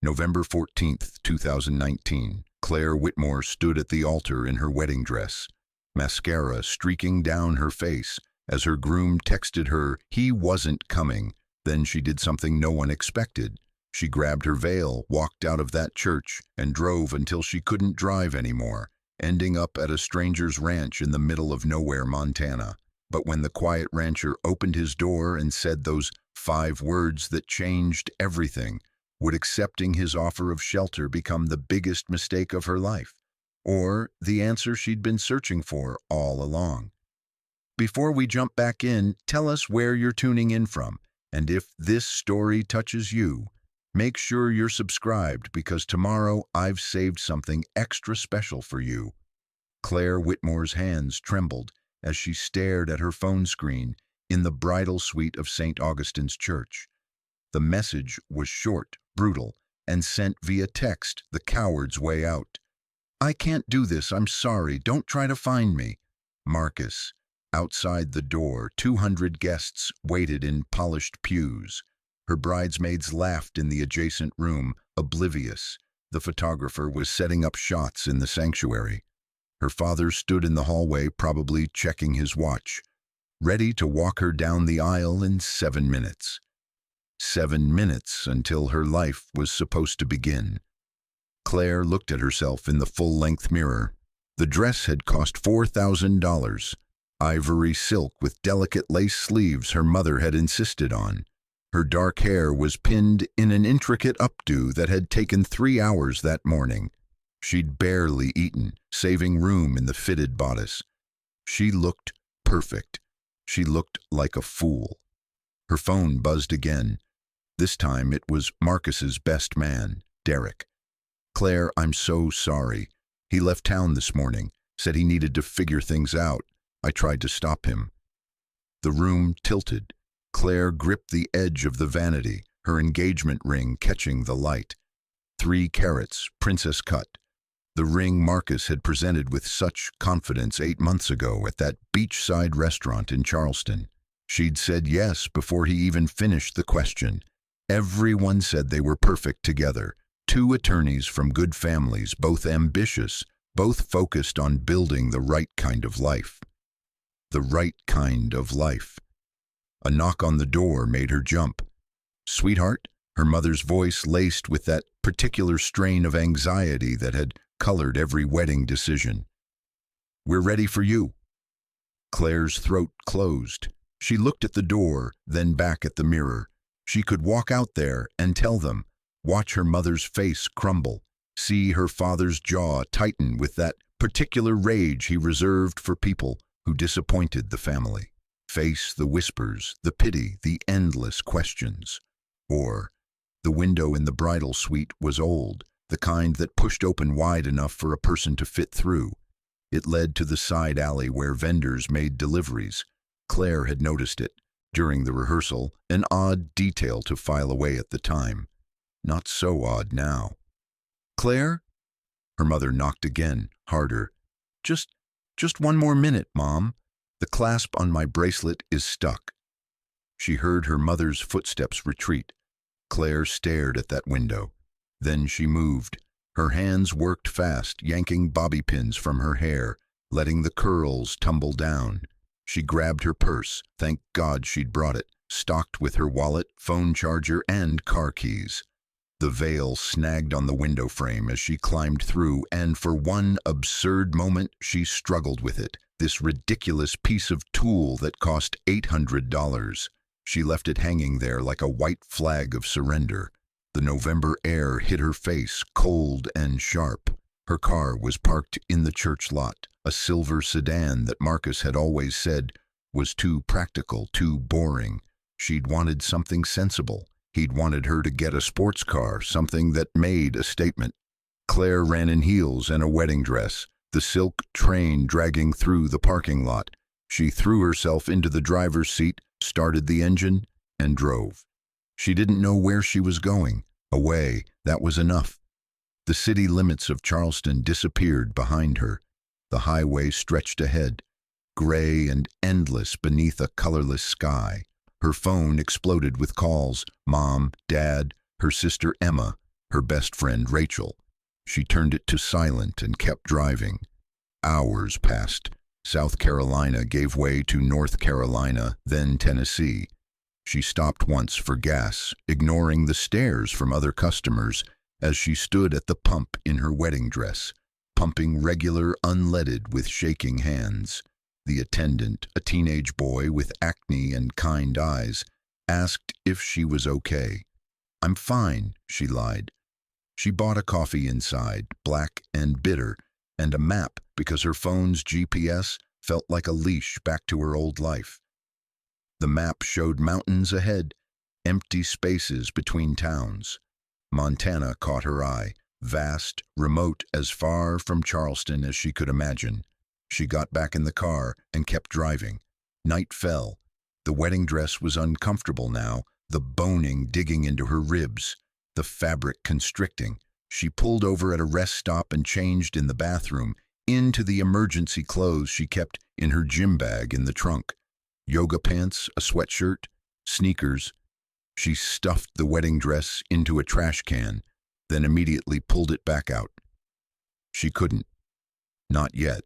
November 14th, 2019. Claire Whitmore stood at the altar in her wedding dress, mascara streaking down her face as her groom texted her he wasn't coming. Then she did something no one expected. She grabbed her veil, walked out of that church, and drove until she couldn't drive anymore, ending up at a stranger's ranch in the middle of nowhere, Montana. But when the quiet rancher opened his door and said those 5 words that changed everything, would accepting his offer of shelter become the biggest mistake of her life, or the answer she'd been searching for all along? Before we jump back in, tell us where you're tuning in from, and if this story touches you, make sure you're subscribed because tomorrow I've saved something extra special for you. Claire Whitmore's hands trembled as she stared at her phone screen in the bridal suite of St. Augustine's Church. The message was short, brutal, and sent via text, the coward's way out. "I can't do this, I'm sorry, don't try to find me." Marcus. Outside the door, 200 guests waited in polished pews. Her bridesmaids laughed in the adjacent room, oblivious. The photographer was setting up shots in the sanctuary. Her father stood in the hallway, probably checking his watch, ready to walk her down the aisle in 7 minutes. 7 minutes until her life was supposed to begin. Claire looked at herself in the full-length mirror. The dress had cost $4,000. Ivory silk with delicate lace sleeves her mother had insisted on. Her dark hair was pinned in an intricate updo that had taken 3 hours that morning. She'd barely eaten, saving room in the fitted bodice. She looked perfect. She looked like a fool. Her phone buzzed again. This time it was Marcus's best man, Derek. "Claire, I'm so sorry. He left town this morning, said he needed to figure things out. I tried to stop him." The room tilted. Claire gripped the edge of the vanity, her engagement ring catching the light. 3 carats, princess cut. The ring Marcus had presented with such confidence 8 months ago at that beachside restaurant in Charleston. She'd said yes before he even finished the question. Everyone said they were perfect together. 2 attorneys from good families, both ambitious, both focused on building the right kind of life. The right kind of life. A knock on the door made her jump. "Sweetheart?" Her mother's voice laced with that particular strain of anxiety that had colored every wedding decision. "We're ready for you." Claire's throat closed. She looked at the door, then back at the mirror. She could walk out there and tell them, watch her mother's face crumble, see her father's jaw tighten with that particular rage he reserved for people who disappointed the family, face the whispers, the pity, the endless questions. Or, the window in the bridal suite was old, the kind that pushed open wide enough for a person to fit through. It led to the side alley where vendors made deliveries. Claire had noticed it, during the rehearsal, an odd detail to file away at the time. Not so odd now. "Claire?" Her mother knocked again, harder. Just 1 more minute, Mom. The clasp on my bracelet is stuck." She heard her mother's footsteps retreat. Claire stared at that window. Then she moved. Her hands worked fast, yanking bobby pins from her hair, letting the curls tumble down. She grabbed her purse, thank God she'd brought it, stocked with her wallet, phone charger, and car keys. The veil snagged on the window frame as she climbed through, and for one absurd moment she struggled with it, this ridiculous piece of tool that cost $800. She left it hanging there like a white flag of surrender. The November air hit her face, cold and sharp. Her car was parked in the church lot, a silver sedan that Marcus had always said was too practical, too boring. She'd wanted something sensible. He'd wanted her to get a sports car, something that made a statement. Claire ran in heels and a wedding dress, the silk train dragging through the parking lot. She threw herself into the driver's seat, started the engine, and drove. She didn't know where she was going. Away, that was enough. The city limits of Charleston disappeared behind her. The highway stretched ahead, gray and endless beneath a colorless sky. Her phone exploded with calls, Mom, Dad, her sister Emma. her best friend Rachel. She turned it to silent and kept driving. Hours passed. South Carolina gave way to North Carolina, then Tennessee. She stopped once for gas, ignoring the stares from other customers as she stood at the pump in her wedding dress, pumping regular unleaded with shaking hands. The attendant, a teenage boy with acne and kind eyes, asked if she was okay. "I'm fine," she lied. She bought a coffee inside, black and bitter, and a map because her phone's GPS felt like a leash back to her old life. The map showed mountains ahead, empty spaces between towns. Montana caught her eye, vast, remote, as far from Charleston as she could imagine. She got back in the car and kept driving. Night fell. The wedding dress was uncomfortable now, the boning digging into her ribs, the fabric constricting. She pulled over at a rest stop and changed in the bathroom, into the emergency clothes she kept in her gym bag in the trunk. Yoga pants, a sweatshirt, sneakers. She stuffed the wedding dress into a trash can, then immediately pulled it back out. She couldn't. Not yet.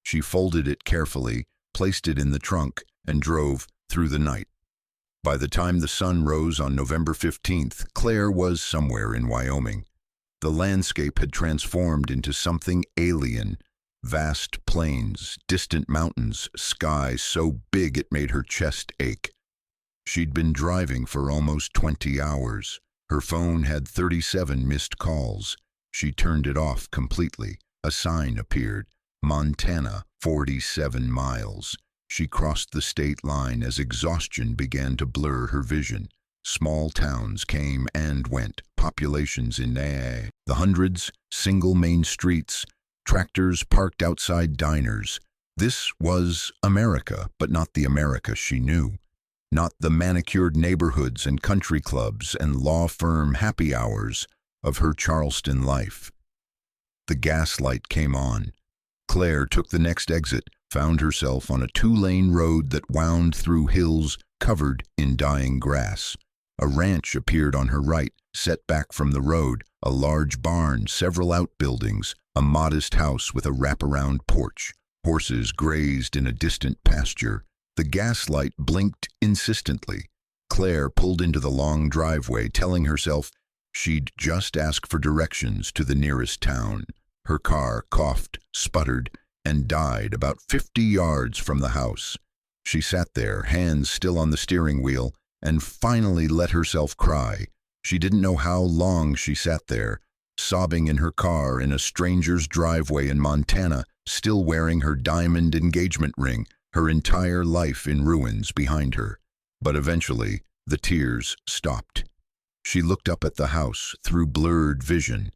She folded it carefully, placed it in the trunk, and drove through the night. By the time the sun rose on November 15th, Claire was somewhere in Wyoming. The landscape had transformed into something alien. Vast plains, distant mountains, sky so big it made her chest ache. She'd been driving for almost 20 hours. Her phone had 37 missed calls. She turned it off completely. A sign appeared. Montana, 47 miles. She crossed the state line as exhaustion began to blur her vision. Small towns came and went, populations in the hundreds, single main streets, tractors parked outside diners. This was America, but not the America she knew. Not the manicured neighborhoods and country clubs and law firm happy hours of her Charleston life. The gas light came on. Claire took the next exit, found herself on a 2-lane road that wound through hills covered in dying grass. A ranch appeared on her right, set back from the road, a large barn, several outbuildings, a modest house with a wraparound porch. Horses grazed in a distant pasture. The gaslight blinked insistently. Claire pulled into the long driveway, telling herself she'd just ask for directions to the nearest town. Her car coughed, sputtered, and died about 50 yards from the house. She sat there, hands still on the steering wheel, and finally let herself cry. She didn't know how long she sat there, sobbing in her car in a stranger's driveway in Montana, still wearing her diamond engagement ring, her entire life in ruins behind her. But eventually, the tears stopped. She looked up at the house through blurred vision.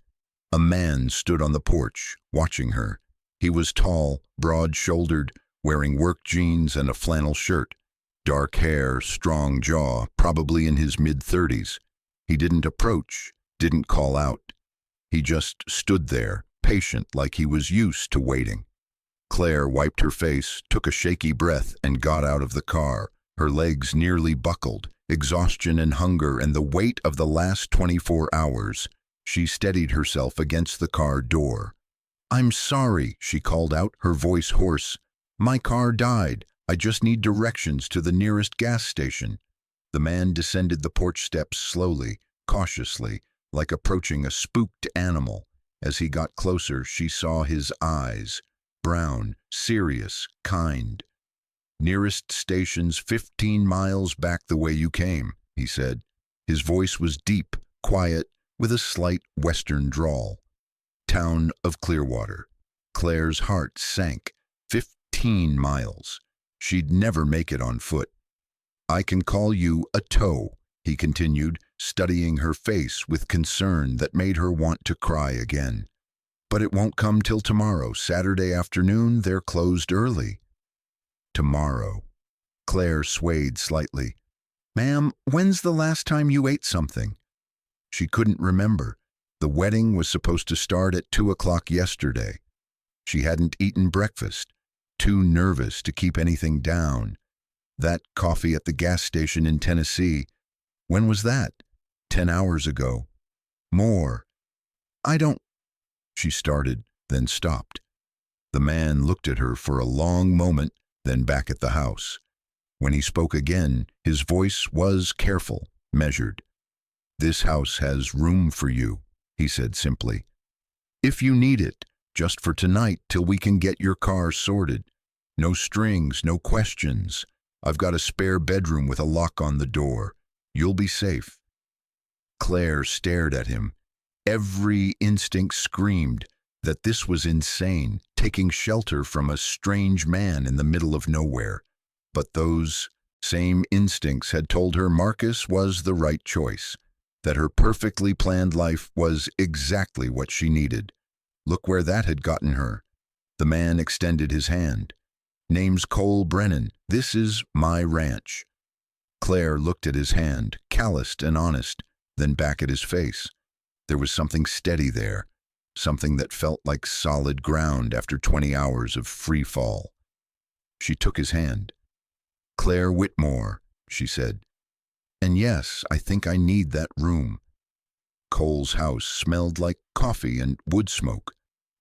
A man stood on the porch, watching her. He was tall, broad-shouldered, wearing work jeans and a flannel shirt. Dark hair, strong jaw, probably in his mid-30s. He didn't approach, didn't call out. He just stood there, patient like he was used to waiting. Claire wiped her face, took a shaky breath, and got out of the car. Her legs nearly buckled, exhaustion and hunger and the weight of the last 24 hours. She steadied herself against the car door. "I'm sorry," she called out, her voice hoarse. "My car died. I just need directions to the nearest gas station." The man descended the porch steps slowly, cautiously, like approaching a spooked animal. As he got closer, she saw his eyes, brown, serious, kind. "Nearest station's 15 miles back the way you came," he said. His voice was deep, quiet, with a slight western drawl. Town of Clearwater. Claire's heart sank. 15 miles. She'd never make it on foot. "I can call you a tow," he continued, studying her face with concern that made her want to cry again. "But it won't come till tomorrow, Saturday afternoon. They're closed early." Tomorrow. Claire swayed slightly. "Ma'am, when's the last time you ate something?" She couldn't remember. The wedding was supposed to start at 2 o'clock yesterday. She hadn't eaten breakfast, too nervous to keep anything down. That coffee at the gas station in Tennessee, when was that? 10 hours ago. More. I don't, she started, then stopped. The man looked at her for a long moment, then back at the house. When he spoke again, his voice was careful, measured. This house has room for you, he said simply. If you need it, just for tonight till we can get your car sorted. No strings, no questions. I've got a spare bedroom with a lock on the door. You'll be safe. Claire stared at him. Every instinct screamed that this was insane, taking shelter from a strange man in the middle of nowhere. But those same instincts had told her Marcus was the right choice, that her perfectly planned life was exactly what she needed. Look where that had gotten her. The man extended his hand. Name's Cole Brennan. This is my ranch. Claire looked at his hand, calloused and honest, then back at his face. There was something steady there, something that felt like solid ground after 20 hours of free fall. She took his hand. Claire Whitmore, she said. And yes, I think I need that room. Cole's house smelled like coffee and wood smoke.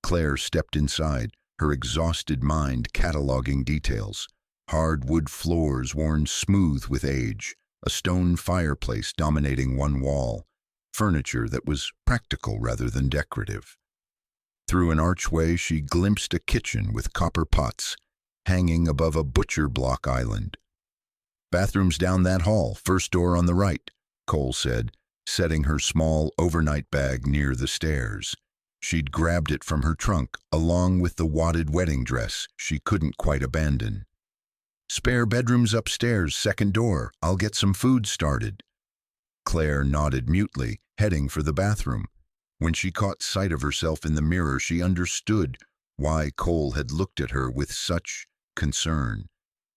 Claire stepped inside, her exhausted mind cataloging details. Hard wood floors worn smooth with age, a stone fireplace dominating one wall, furniture that was practical rather than decorative. Through an archway she glimpsed a kitchen with copper pots, hanging above a butcher block island. Bathrooms down that hall, first door on the right, Cole said, setting her small overnight bag near the stairs. She'd grabbed it from her trunk, along with the wadded wedding dress she couldn't quite abandon. Spare bedrooms upstairs, second door. I'll get some food started. Claire nodded mutely, heading for the bathroom. When she caught sight of herself in the mirror, she understood why Cole had looked at her with such concern.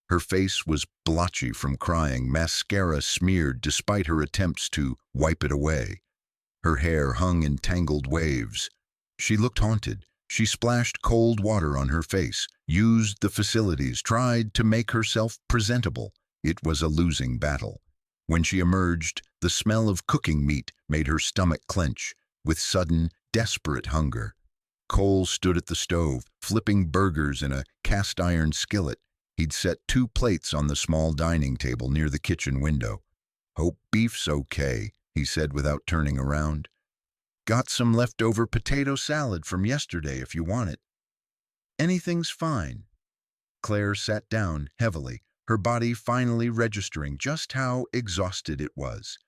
Her face was blotchy from crying, mascara smeared despite her attempts to wipe it away. Her hair hung in tangled waves. She looked haunted. She splashed cold water on her face, used the facilities, tried to make herself presentable. It was a losing battle. When she emerged, the smell of cooking meat made her stomach clench with sudden, desperate hunger. Cole stood at the stove, flipping burgers in a cast-iron skillet. He'd set 2 plates on the small dining table near the kitchen window. "Hope beef's okay," he said without turning around. "Got some leftover potato salad from yesterday if you want it." "Anything's fine." Claire sat down heavily, her body finally registering just how exhausted it was.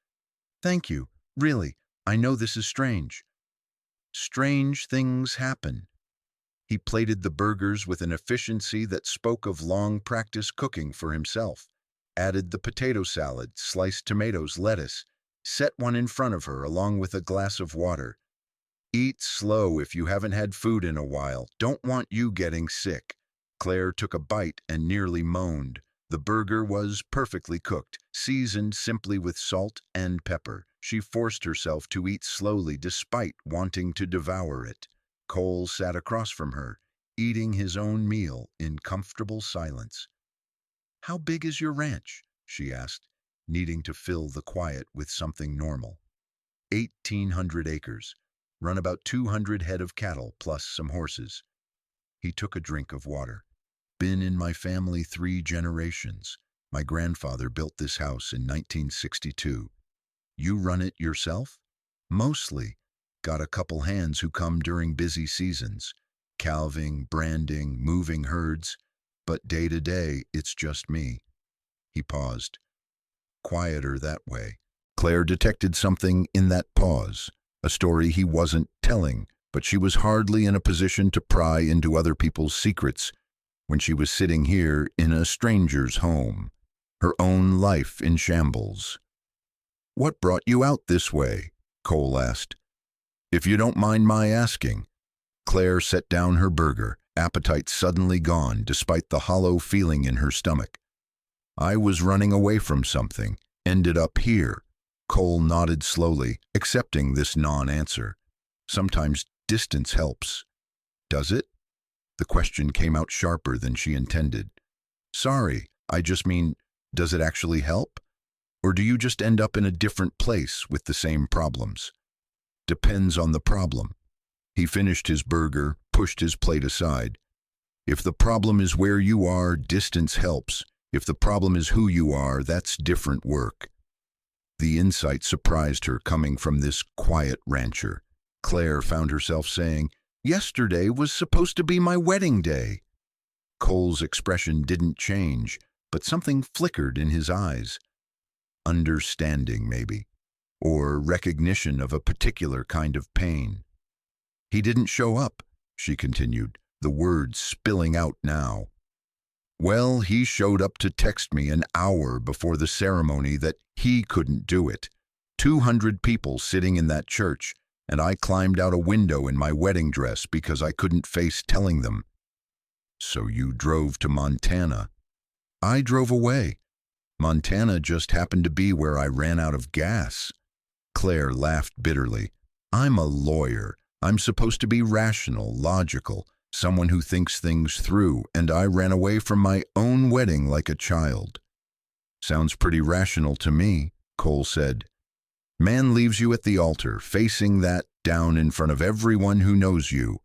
"Thank you. Really, I know this is strange." "Strange things happen." He plated the burgers with an efficiency that spoke of long practice cooking for himself, added the potato salad, sliced tomatoes, lettuce, set one in front of her along with a glass of water. "Eat slow if you haven't had food in a while. Don't want you getting sick." Claire took a bite and nearly moaned. The burger was perfectly cooked, seasoned simply with salt and pepper. She forced herself to eat slowly despite wanting to devour it. Cole sat across from her, eating his own meal in comfortable silence. "How big is your ranch?" she asked, needing to fill the quiet with something normal. 1,800 acres. Run about 200 head of cattle plus some horses. He took a drink of water. "Been in my family 3 generations. My grandfather built this house in 1962. You run it yourself?" "Mostly. Got a couple hands who come during busy seasons. Calving, branding, moving herds. But day to day, it's just me." He paused. Quieter that way. Claire detected something in that pause. A story he wasn't telling, but she was hardly in a position to pry into other people's secrets when she was sitting here in a stranger's home, her own life in shambles. "What brought you out this way?" Cole asked. "If you don't mind my asking." Claire set down her burger, appetite suddenly gone despite the hollow feeling in her stomach. "I was running away from something, ended up here." Cole nodded slowly, accepting this non-answer. Sometimes distance helps. "Does it?" The question came out sharper than she intended. "Sorry, I just mean, does it actually help? Or do you just end up in a different place with the same problems?" depends on the problem. He finished his burger, pushed his plate aside. If the problem is where you are, distance helps. If the problem is who you are, that's different work. The insight surprised her coming from this quiet rancher. Claire found herself saying, "Yesterday was supposed to be my wedding day." Cole's expression didn't change, but something flickered in his eyes. Understanding, maybe, or recognition of a particular kind of pain. "He didn't show up," she continued, the words spilling out now. "Well, he showed up to text me an hour before the ceremony that he couldn't do it. 200 people sitting in that church, and I climbed out a window in my wedding dress because I couldn't face telling them." "So you drove to Montana?" "I drove away. Montana just happened to be where I ran out of gas." Claire laughed bitterly. "I'm a lawyer. I'm supposed to be rational, logical, someone who thinks things through, and I ran away from my own wedding like a child." "Sounds pretty rational to me," Cole said. "Man leaves you at the altar, facing that down in front of everyone who knows you.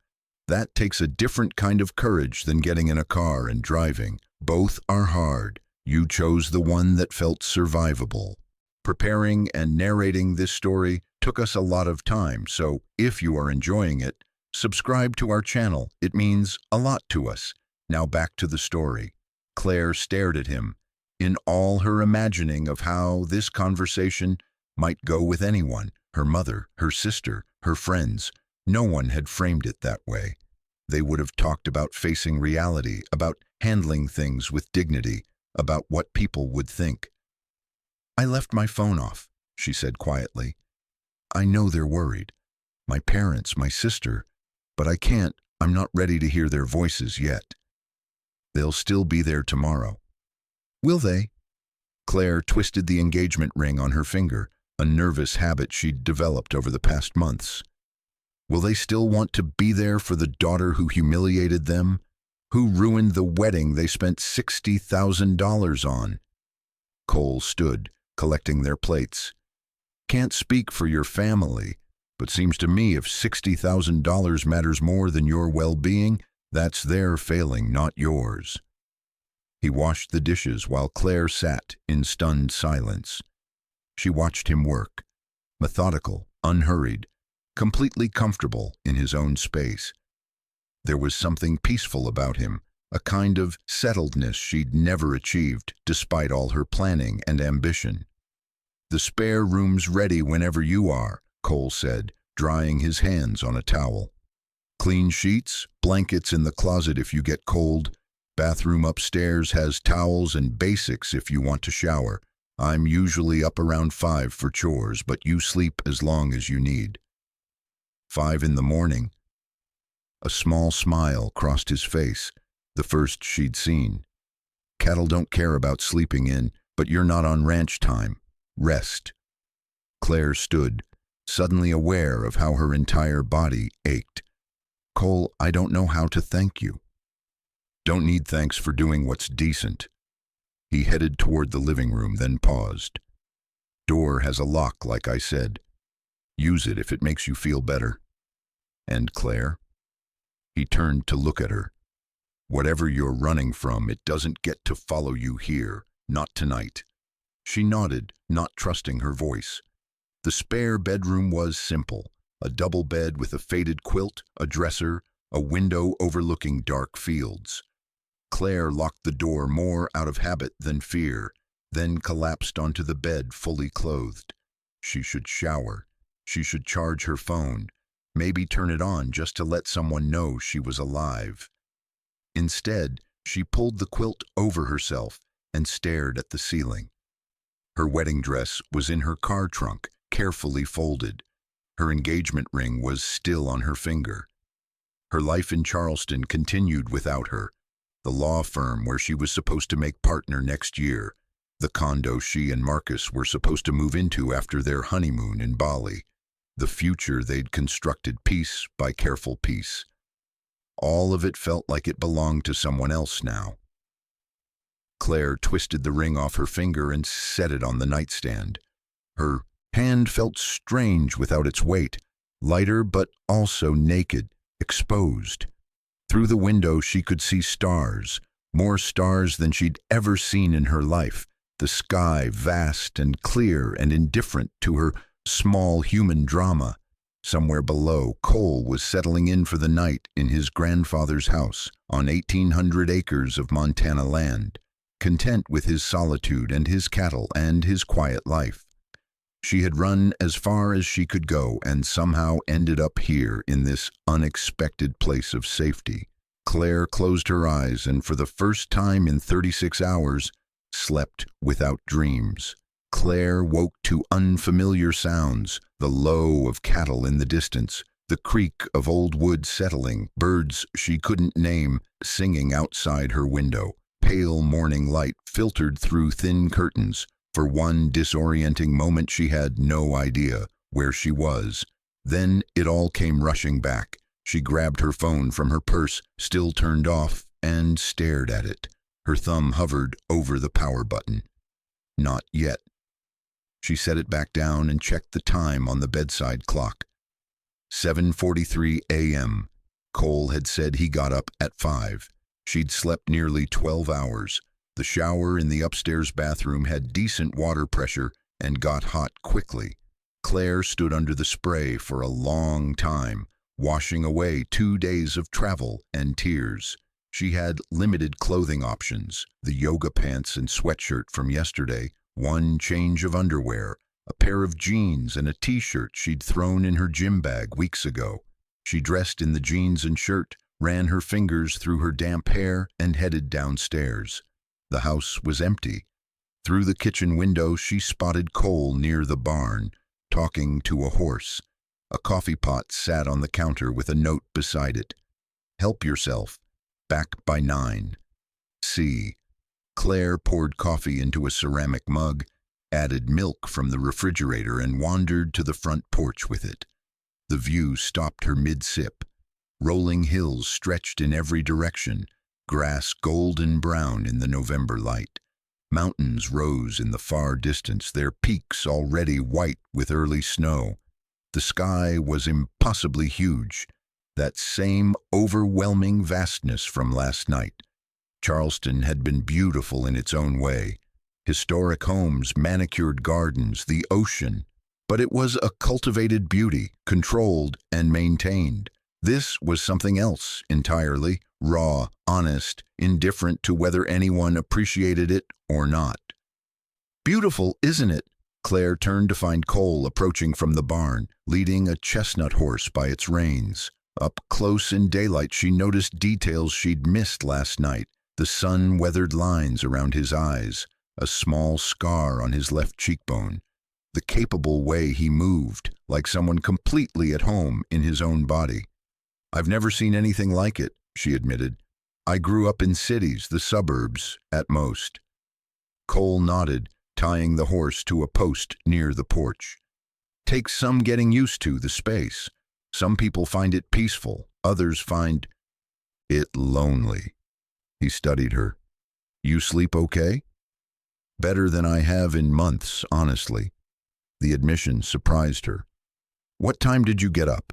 That takes a different kind of courage than getting in a car and driving. Both are hard. You chose the one that felt survivable." Preparing and narrating this story took us a lot of time, so if you are enjoying it, subscribe to our channel. It means a lot to us. Now back to the story. Claire stared at him, in all her imagining of how this conversation might go with anyone, her mother, her sister, her friends. No one had framed it that way. They would have talked about facing reality, about handling things with dignity, about what people would think. "I left my phone off," she said quietly. "I know they're worried. My parents, my sister, but I'm not ready to hear their voices yet. They'll still be there tomorrow." "Will they?" Claire twisted the engagement ring on her finger, a nervous habit she'd developed over the past months. "Will they still want to be there for the daughter who humiliated them, who ruined the wedding they spent $60,000 on?" Cole stood, collecting their plates. "Can't speak for your family, but seems to me if $60,000 matters more than your well-being, that's their failing, not yours." He washed the dishes while Claire sat in stunned silence. She watched him work, methodical, unhurried, completely comfortable in his own space. There was something peaceful about him, a kind of settledness she'd never achieved despite all her planning and ambition. "The spare room's ready whenever you are," Cole said, drying his hands on a towel. "Clean sheets, blankets in the closet if you get cold. Bathroom upstairs has towels and basics if you want to shower. I'm usually up around 5 for chores, but you sleep as long as you need." 5 in the morning. A small smile crossed his face, the first she'd seen. "Cattle don't care about sleeping in, but you're not on ranch time. Rest." Claire stood, suddenly aware of how her entire body ached. "Cole, I don't know how to thank you." "Don't need thanks for doing what's decent." He headed toward the living room, then paused. "Door has a lock, like I said. Use it if it makes you feel better." "And Claire?" He turned to look at her. "Whatever you're running from, it doesn't get to follow you here, not tonight." She nodded, not trusting her voice. The spare bedroom was simple, a double bed with a faded quilt, a dresser, a window overlooking dark fields. Claire locked the door more out of habit than fear, then collapsed onto the bed fully clothed. She should shower. She should charge her phone, maybe turn it on just to let someone know she was alive. Instead, she pulled the quilt over herself and stared at the ceiling. Her wedding dress was in her car trunk, carefully folded. Her engagement ring was still on her finger. Her life in Charleston continued without her. The law firm where she was supposed to make partner next year. The condo she and Marcus were supposed to move into after their honeymoon in Bali. The future they'd constructed piece by careful piece. All of it felt like it belonged to someone else now. Claire twisted the ring off her finger and set it on the nightstand. Her hand felt strange without its weight, lighter but also naked, exposed. Through the window she could see stars, more stars than she'd ever seen in her life, the sky vast and clear and indifferent to her small human drama. Somewhere below, Cole was settling in for the night in his grandfather's house on 1,800 acres of Montana land, content with his solitude and his cattle and his quiet life. She had run as far as she could go and somehow ended up here in this unexpected place of safety. Claire closed her eyes and for the first time in 36 hours, slept without dreams. Claire woke to unfamiliar sounds, the low of cattle in the distance, the creak of old wood settling, birds she couldn't name singing outside her window. Pale morning light filtered through thin curtains. For one disorienting moment she had no idea where she was. Then it all came rushing back. She grabbed her phone from her purse, still turned off, and stared at it. Her thumb hovered over the power button. Not yet. She set it back down and checked the time on the bedside clock. 7:43 a.m. Cole had said he got up at 5. She'd slept nearly 12 hours. The shower in the upstairs bathroom had decent water pressure and got hot quickly. Claire stood under the spray for a long time, washing away 2 days of travel and tears. She had limited clothing options, the yoga pants and sweatshirt from yesterday, one change of underwear, a pair of jeans and a t-shirt she'd thrown in her gym bag weeks ago. She dressed in the jeans and shirt, ran her fingers through her damp hair, and headed downstairs. The house was empty. Through the kitchen window she spotted Cole near the barn, talking to a horse. A coffee pot sat on the counter with a note beside it. Help yourself. Back by 9. C. Claire poured coffee into a ceramic mug, added milk from the refrigerator, and wandered to the front porch with it. The view stopped her mid-sip. Rolling hills stretched in every direction, grass golden brown in the November light. Mountains rose in the far distance, their peaks already white with early snow. The sky was impossibly huge, that same overwhelming vastness from last night. Charleston had been beautiful in its own way. Historic homes, manicured gardens, the ocean. But it was a cultivated beauty, controlled and maintained. This was something else entirely, raw, honest, indifferent to whether anyone appreciated it or not. Beautiful, isn't it? Claire turned to find Cole approaching from the barn, leading a chestnut horse by its reins. Up close in daylight she noticed details she'd missed last night. The sun-weathered lines around his eyes, a small scar on his left cheekbone, the capable way he moved, like someone completely at home in his own body. I've never seen anything like it, she admitted. I grew up in cities, the suburbs, at most. Cole nodded, tying the horse to a post near the porch. Takes some getting used to the space. Some people find it peaceful, others find it lonely. He studied her. You sleep okay? Better than I have in months, honestly. The admission surprised her. What time did you get up?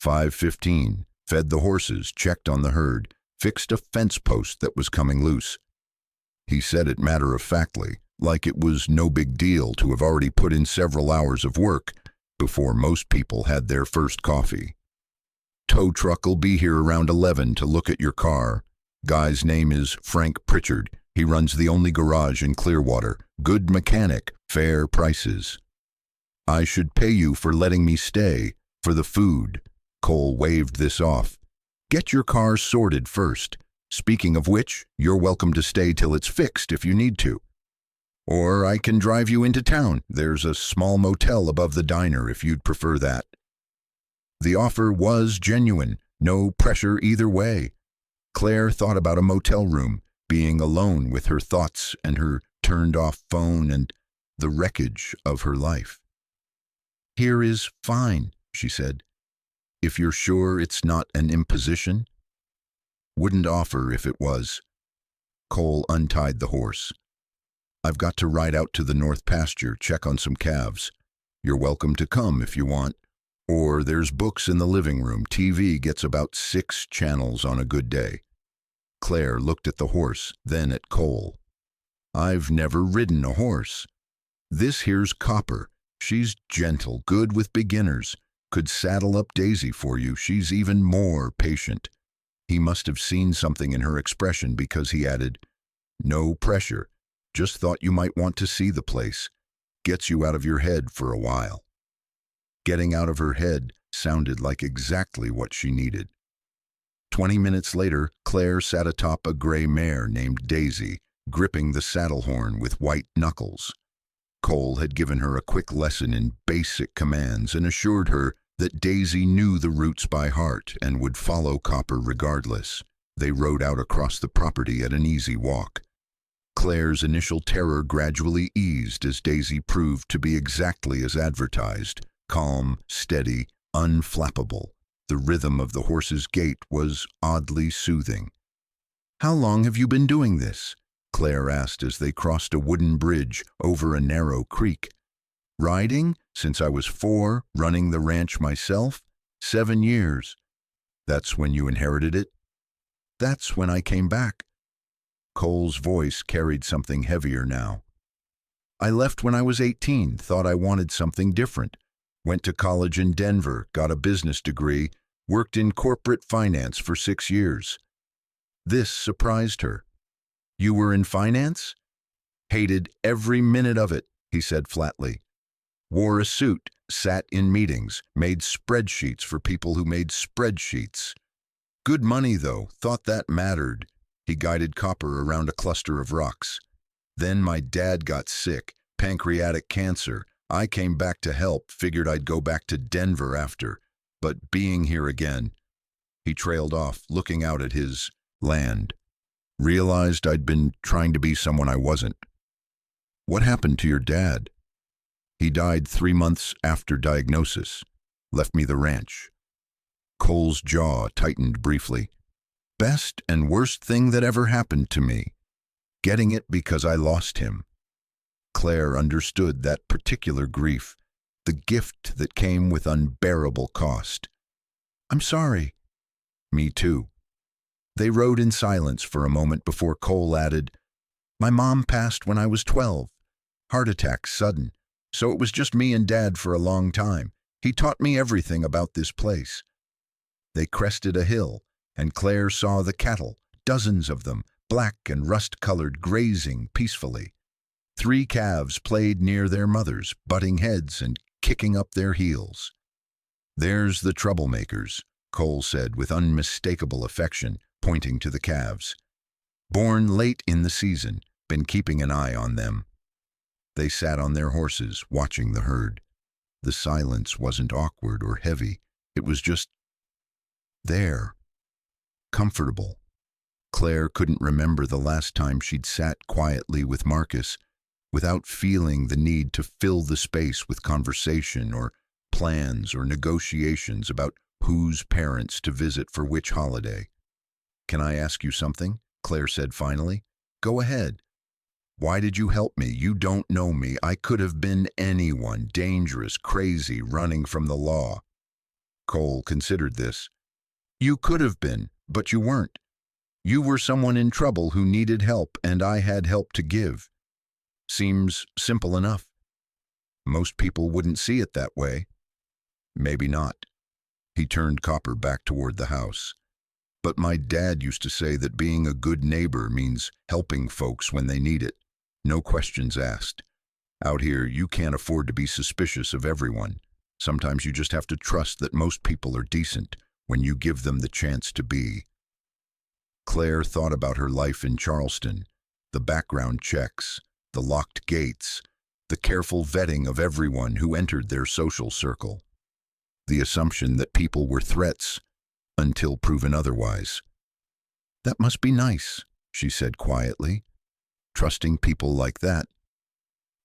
5:15. Fed the horses, checked on the herd, fixed a fence post that was coming loose. He said it matter-of-factly, like it was no big deal to have already put in several hours of work before most people had their first coffee. Tow truck'll be here around 11 to look at your car. Guy's name is Frank Pritchard. He runs the only garage in Clearwater. Good mechanic, fair prices. I should pay you for letting me stay, for the food. Cole waved this off. Get your car sorted first. Speaking of which, you're welcome to stay till it's fixed if you need to. Or I can drive you into town. There's a small motel above the diner if you'd prefer that. The offer was genuine, no pressure either way. Claire thought about a motel room, being alone with her thoughts and her turned-off phone and the wreckage of her life. Here is fine, she said. If you're sure it's not an imposition? Wouldn't offer if it was. Cole untied the horse. I've got to ride out to the north pasture, check on some calves. You're welcome to come if you want, Or there's books in the living room. TV gets about 6 channels on a good day. Claire looked at the horse, then at Cole. I've never ridden a horse. This here's Copper. She's gentle, good with beginners. Could saddle up Daisy for you. She's even more patient. He must have seen something in her expression because he added, no pressure. Just thought you might want to see the place. Gets you out of your head for a while. Getting out of her head sounded like exactly what she needed. 20 minutes later, Claire sat atop a gray mare named Daisy, gripping the saddle horn with white knuckles. Cole had given her a quick lesson in basic commands and assured her that Daisy knew the routes by heart and would follow Copper regardless. They rode out across the property at an easy walk. Claire's initial terror gradually eased as Daisy proved to be exactly as advertised, calm, steady, unflappable. The rhythm of the horse's gait was oddly soothing. How long have you been doing this? Claire asked as they crossed a wooden bridge over a narrow creek. Riding? Since I was 4, running the ranch myself? 7 years. That's when you inherited it? That's when I came back. Cole's voice carried something heavier now. I left when I was 18, thought I wanted something different. Went to college in Denver, got a business degree, worked in corporate finance for 6 years. This surprised her. You were in finance? Hated every minute of it, he said flatly. Wore a suit, sat in meetings, made spreadsheets for people who made spreadsheets. Good money, though, thought that mattered. He guided Copper around a cluster of rocks. Then my dad got sick, pancreatic cancer. I came back to help, figured I'd go back to Denver after. But being here again, he trailed off, looking out at his land. Realized I'd been trying to be someone I wasn't. What happened to your dad? He died 3 months after diagnosis. Left me the ranch. Cole's jaw tightened briefly. Best and worst thing that ever happened to me. Getting it because I lost him. Claire understood that particular grief, the gift that came with unbearable cost. I'm sorry. Me too. They rode in silence for a moment before Cole added, My mom passed when I was 12. Heart attack sudden. So it was just me and Dad for a long time. He taught me everything about this place. They crested a hill, and Claire saw the cattle, dozens of them, black and rust-colored, grazing peacefully. 3 calves played near their mothers, butting heads and kicking up their heels. There's the troublemakers, Cole said with unmistakable affection, pointing to the calves. Born late in the season, been keeping an eye on them. They sat on their horses, watching the herd. The silence wasn't awkward or heavy. It was just there. Comfortable. Claire couldn't remember the last time she'd sat quietly with Marcus without feeling the need to fill the space with conversation or plans or negotiations about whose parents to visit for which holiday. Can I ask you something? Claire said finally. Go ahead. Why did you help me? You don't know me. I could have been anyone, dangerous, crazy, running from the law. Cole considered this. You could have been, but you weren't. You were someone in trouble who needed help, and I had help to give. Seems simple enough. Most people wouldn't see it that way. Maybe not. He turned Copper back toward the house. But my dad used to say that being a good neighbor means helping folks when they need it. No questions asked. Out here, you can't afford to be suspicious of everyone. Sometimes you just have to trust that most people are decent when you give them the chance to be. Claire thought about her life in Charleston, the background checks, the locked gates, the careful vetting of everyone who entered their social circle, the assumption that people were threats until proven otherwise. That must be nice, she said quietly. Trusting people like that.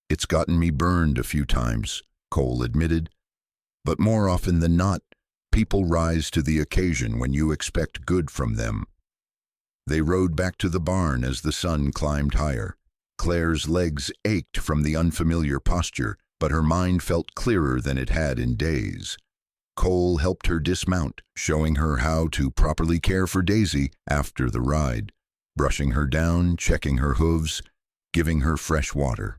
It's gotten me burned a few times, Cole admitted. But more often than not, people rise to the occasion when you expect good from them. They rode back to the barn as the sun climbed higher. Claire's legs ached from the unfamiliar posture, but her mind felt clearer than it had in days. Cole helped her dismount, showing her how to properly care for Daisy after the ride, brushing her down, checking her hooves, giving her fresh water.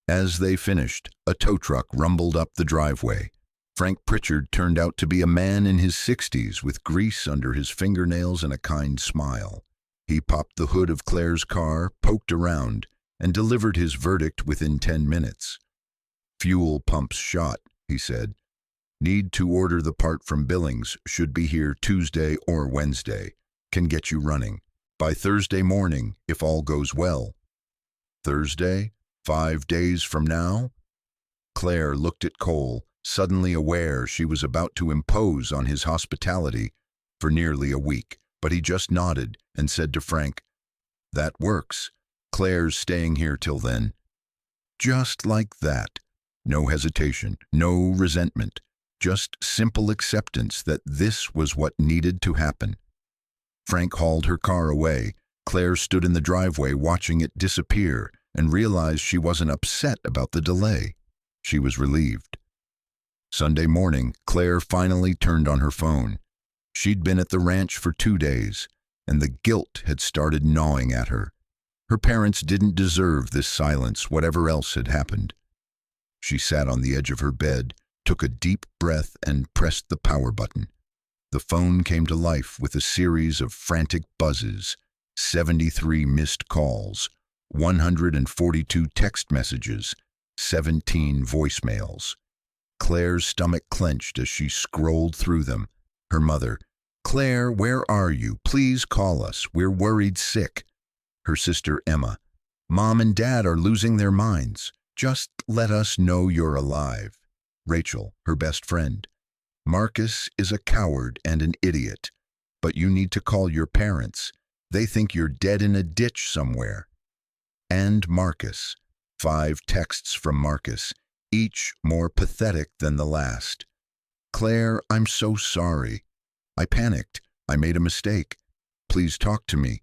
As they finished, a tow truck rumbled up the driveway. Frank Pritchard turned out to be a man in his 60s with grease under his fingernails and a kind smile. He popped the hood of Claire's car, poked around, and delivered his verdict within 10 minutes. "Fuel pumps shot," he said. "Need to order the part from Billings, should be here Tuesday or Wednesday. Can get you running by Thursday morning if all goes well." "Thursday? 5 days from now?" Claire looked at Cole, suddenly aware she was about to impose on his hospitality for nearly a week, but he just nodded and said to Frank, "That works. Claire's staying here till then." Just like that. No hesitation, no resentment, just simple acceptance that this was what needed to happen. Frank hauled her car away. Claire stood in the driveway watching it disappear and realized she wasn't upset about the delay. She was relieved. Sunday morning, Claire finally turned on her phone. She'd been at the ranch for 2 days, and the guilt had started gnawing at her. Her parents didn't deserve this silence, whatever else had happened. She sat on the edge of her bed, took a deep breath, and pressed the power button. The phone came to life with a series of frantic buzzes, 73 missed calls, 142 text messages, 17 voicemails. Claire's stomach clenched as she scrolled through them. Her mother, "Claire, where are you? Please call us. We're worried sick." Her sister Emma, "Mom and Dad are losing their minds. Just let us know you're alive." Rachel, her best friend, "Marcus is a coward and an idiot, but you need to call your parents. They think you're dead in a ditch somewhere." And Marcus, 5 texts from Marcus, each more pathetic than the last. "Claire, I'm so sorry. I panicked. I made a mistake. Please talk to me.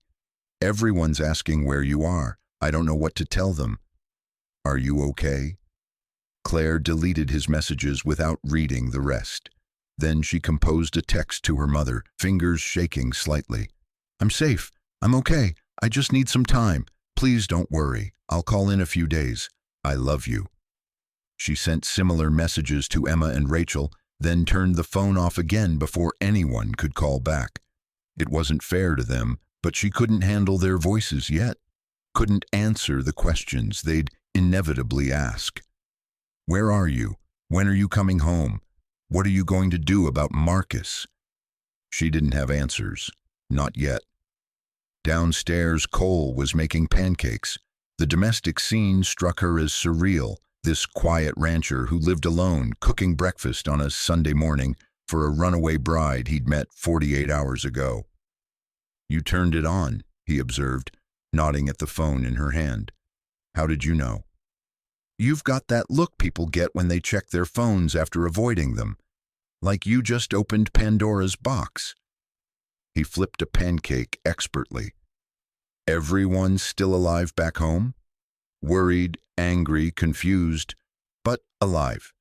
Everyone's asking where you are. I don't know what to tell them. Are you okay?" Claire deleted his messages without reading the rest. Then she composed a text to her mother, fingers shaking slightly. "I'm safe. I'm okay. I just need some time. Please don't worry. I'll call in a few days. I love you." She sent similar messages to Emma and Rachel, then turned the phone off again before anyone could call back. It wasn't fair to them, but she couldn't handle their voices yet, couldn't answer the questions they'd inevitably ask. "Where are you? When are you coming home? What are you going to do about Marcus?" She didn't have answers, not yet. Downstairs, Cole was making pancakes. The domestic scene struck her as surreal. This quiet rancher who lived alone, cooking breakfast on a Sunday morning for a runaway bride he'd met 48 hours ago. "You turned it on," he observed, nodding at the phone in her hand. "How did you know?" "You've got that look people get when they check their phones after avoiding them. Like you just opened Pandora's box." He flipped a pancake expertly. "Everyone's still alive back home? Worried, angry, confused, but alive."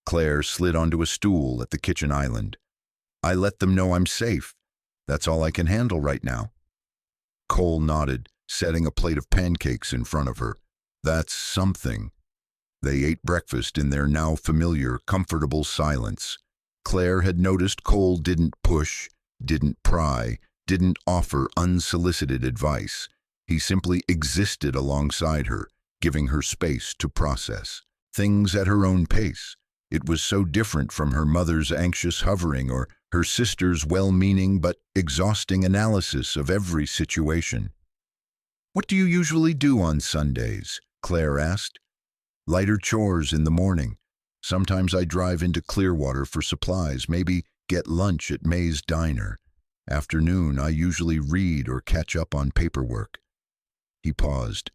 Claire slid onto a stool at the kitchen island. "I let them know I'm safe. That's all I can handle right now." Cole nodded, setting a plate of pancakes in front of her. "That's something." They ate breakfast in their now familiar, comfortable silence. Claire had noticed Cole didn't push, didn't pry, didn't offer unsolicited advice. He simply existed alongside her, giving her space to process things at her own pace. It was so different from her mother's anxious hovering or her sister's well-meaning but exhausting analysis of every situation. "What do you usually do on Sundays?" Claire asked. "Lighter chores in the morning. Sometimes I drive into Clearwater for supplies, maybe get lunch at May's Diner. Afternoon, I usually read or catch up on paperwork." He paused.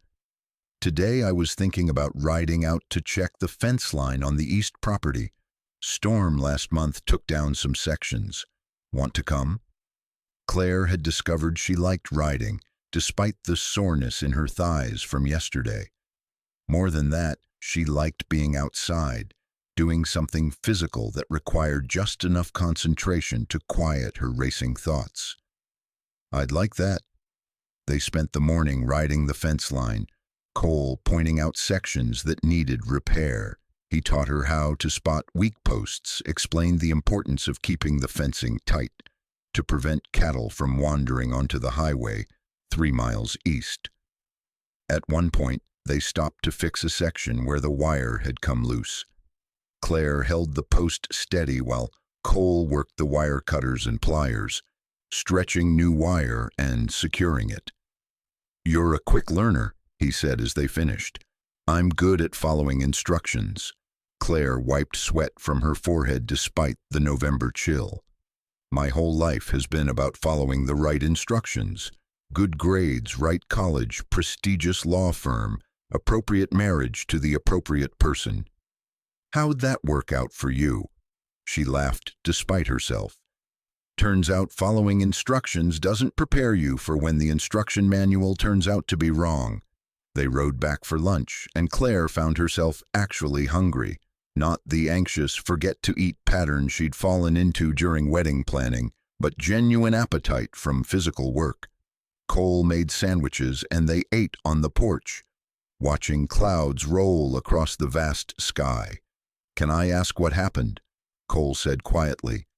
"Today I was thinking about riding out to check the fence line on the east property. Storm last month took down some sections. Want to come?" Claire had discovered she liked riding, despite the soreness in her thighs from yesterday. More than that, she liked being outside, doing something physical that required just enough concentration to quiet her racing thoughts. I'd like that. They spent the morning riding the fence line, Cole pointing out sections that needed repair. He taught her how to spot weak posts, explained the importance of keeping the fencing tight to prevent cattle from wandering onto the highway 3 miles east. At one point, they stopped to fix a section where the wire had come loose. Claire held the post steady while Cole worked the wire cutters and pliers, stretching new wire and securing it. "You're a quick learner," he said as they finished. "I'm good at following instructions." Claire wiped sweat from her forehead despite the November chill. "My whole life has been about following the right instructions. Good grades, right college, prestigious law firm, appropriate marriage to the appropriate person. How'd that work out for you?" She laughed despite herself. "Turns out following instructions doesn't prepare you for when the instruction manual turns out to be wrong." They rode back for lunch, and Claire found herself actually hungry. Not the anxious forget-to-eat pattern she'd fallen into during wedding planning, but genuine appetite from physical work. Cole made sandwiches, and they ate on the porch, watching clouds roll across the vast sky. "Can I ask what happened?" Cole said quietly.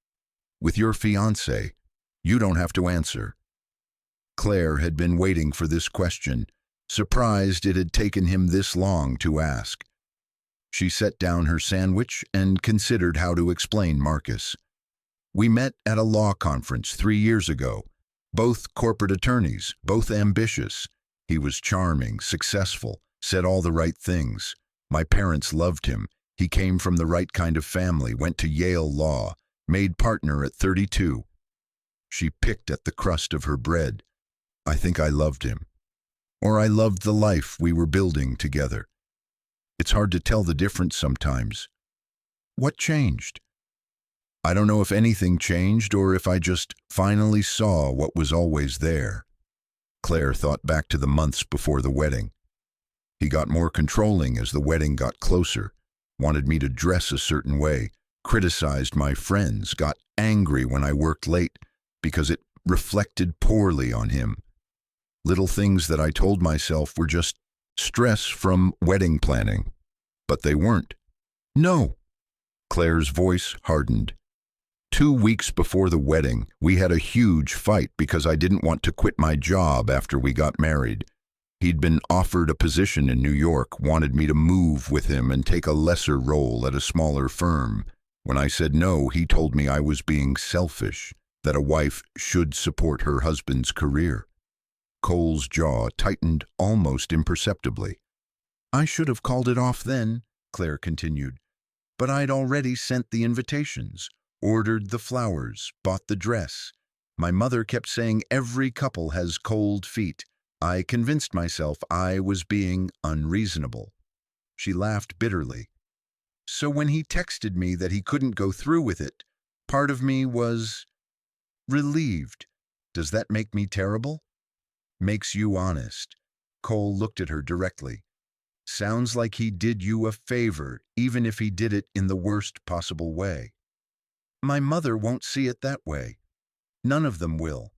"With your fiancé, you don't have to answer." Claire had been waiting for this question, surprised it had taken him this long to ask. She set down her sandwich and considered how to explain Marcus. "We met at a law conference 3 years ago. Both corporate attorneys, both ambitious. He was charming, successful, said all the right things. My parents loved him. He came from the right kind of family, went to Yale Law, made partner at 32. She picked at the crust of her bread. "I think I loved him. Or I loved the life we were building together. It's hard to tell the difference sometimes." "What changed?" "I don't know if anything changed or if I just finally saw what was always there." Claire thought back to the months before the wedding. "He got more controlling as the wedding got closer, wanted me to dress a certain way, criticized my friends, got angry when I worked late because it reflected poorly on him. Little things that I told myself were just stress from wedding planning. But they weren't." "No." Claire's voice hardened. 2 weeks before the wedding, we had a huge fight because I didn't want to quit my job after we got married. He'd been offered a position in New York, wanted me to move with him and take a lesser role at a smaller firm. When I said no, he told me I was being selfish, that a wife should support her husband's career. Cole's jaw tightened almost imperceptibly. "I should have called it off then," Claire continued. "But I'd already sent the invitations, ordered the flowers, bought the dress. My mother kept saying every couple has cold feet. I convinced myself I was being unreasonable." She laughed bitterly. "So when he texted me that he couldn't go through with it, part of me was relieved. Does that make me terrible?" "Makes you honest." Cole looked at her directly. "Sounds like he did you a favor, even if he did it in the worst possible way." "My mother won't see it that way. None of them will.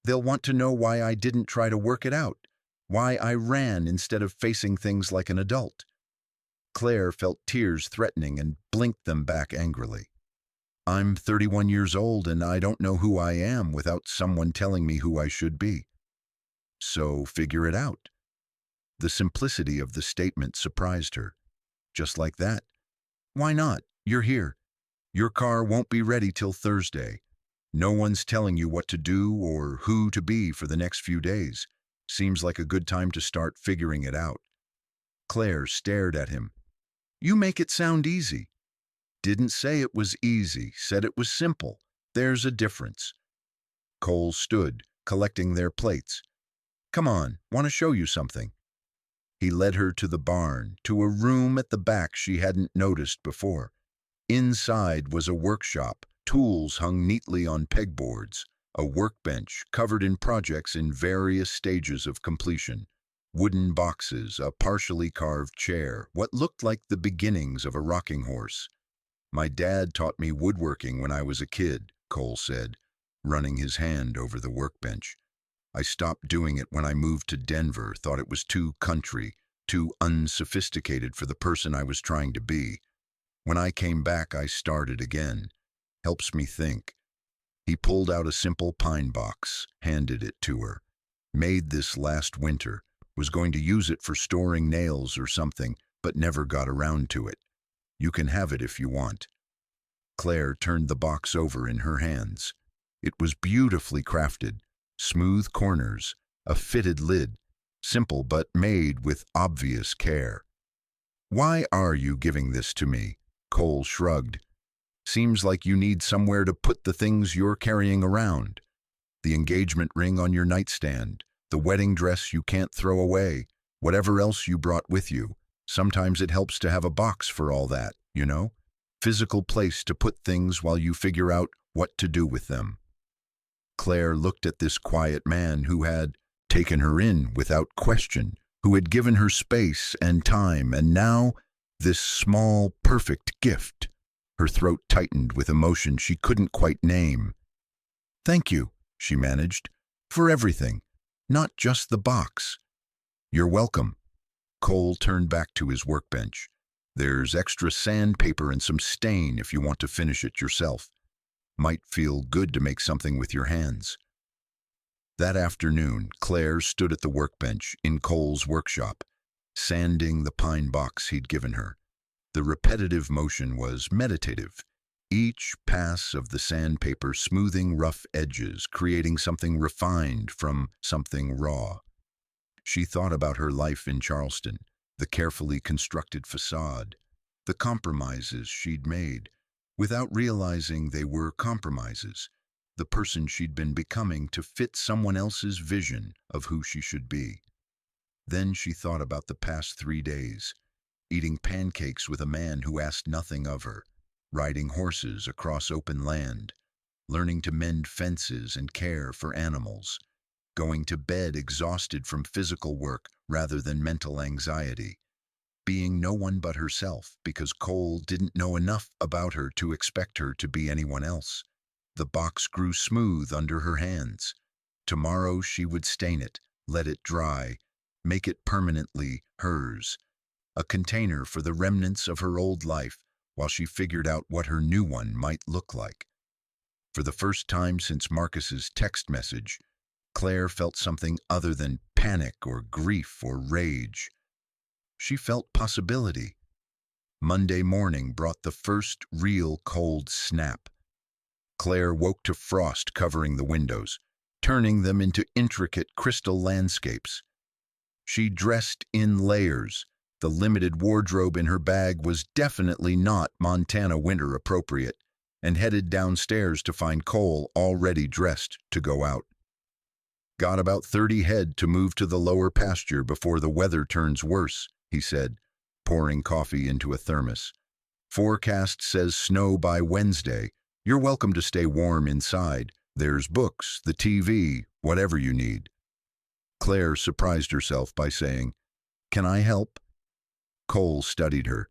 They'll want to know why I didn't try to work it out, why I ran instead of facing things like an adult." Claire felt tears threatening and blinked them back angrily. "I'm 31 years old and I don't know who I am without someone telling me who I should be." "So figure it out." The simplicity of the statement surprised her. Just like that. "Why not? You're here. Your car won't be ready till Thursday. No one's telling you what to do or who to be for the next few days. Seems like a good time to start figuring it out." Claire stared at him. "You make it sound easy." "Didn't say it was easy, said it was simple. There's a difference." Cole stood, collecting their plates. "Come on, want to show you something." He led her to the barn, to a room at the back she hadn't noticed before. Inside was a workshop, tools hung neatly on pegboards, a workbench covered in projects in various stages of completion, wooden boxes, a partially carved chair, what looked like the beginnings of a rocking horse. My dad taught me woodworking when I was a kid, Cole said, running his hand over the workbench. I stopped doing it when I moved to Denver, thought it was too country, too unsophisticated for the person I was trying to be. When I came back, I started again. Helps me think. He pulled out a simple pine box, handed it to her. Made this last winter. Was going to use it for storing nails or something, but never got around to it. You can have it if you want. Claire turned the box over in her hands. It was beautifully crafted, smooth corners, a fitted lid, simple but made with obvious care. Why are you giving this to me? Cole shrugged. Seems like you need somewhere to put the things you're carrying around. The engagement ring on your nightstand, the wedding dress you can't throw away, whatever else you brought with you. Sometimes it helps to have a box for all that, you know? Physical place to put things while you figure out what to do with them. Claire looked at this quiet man who had taken her in without question, who had given her space and time, and now this small, perfect gift. Her throat tightened with emotion she couldn't quite name. Thank you, she managed, for everything, not just the box. You're welcome. Cole turned back to his workbench. There's extra sandpaper and some stain if you want to finish it yourself. Might feel good to make something with your hands. That afternoon, Claire stood at the workbench in Cole's workshop, sanding the pine box he'd given her. The repetitive motion was meditative, each pass of the sandpaper smoothing rough edges, creating something refined from something raw. She thought about her life in Charleston, the carefully constructed facade, the compromises she'd made, without realizing they were compromises, the person she'd been becoming to fit someone else's vision of who she should be. Then she thought about the past 3 days, eating pancakes with a man who asked nothing of her, riding horses across open land, learning to mend fences and care for animals, going to bed exhausted from physical work rather than mental anxiety, being no one but herself because Cole didn't know enough about her to expect her to be anyone else. The box grew smooth under her hands. Tomorrow she would stain it, let it dry, make it permanently hers, a container for the remnants of her old life while she figured out what her new one might look like. For the first time since Marcus's text message, Claire felt something other than panic or grief or rage. She felt possibility. Monday morning brought the first real cold snap. Claire woke to frost covering the windows, turning them into intricate crystal landscapes. She dressed in layers. The limited wardrobe in her bag was definitely not Montana winter appropriate, and headed downstairs to find Cole already dressed to go out. Got about 30 head to move to the lower pasture before the weather turns worse, he said, pouring coffee into a thermos. Forecast says snow by Wednesday. You're welcome to stay warm inside. There's books, the TV, whatever you need. Claire surprised herself by saying, "Can I help?" Cole studied her.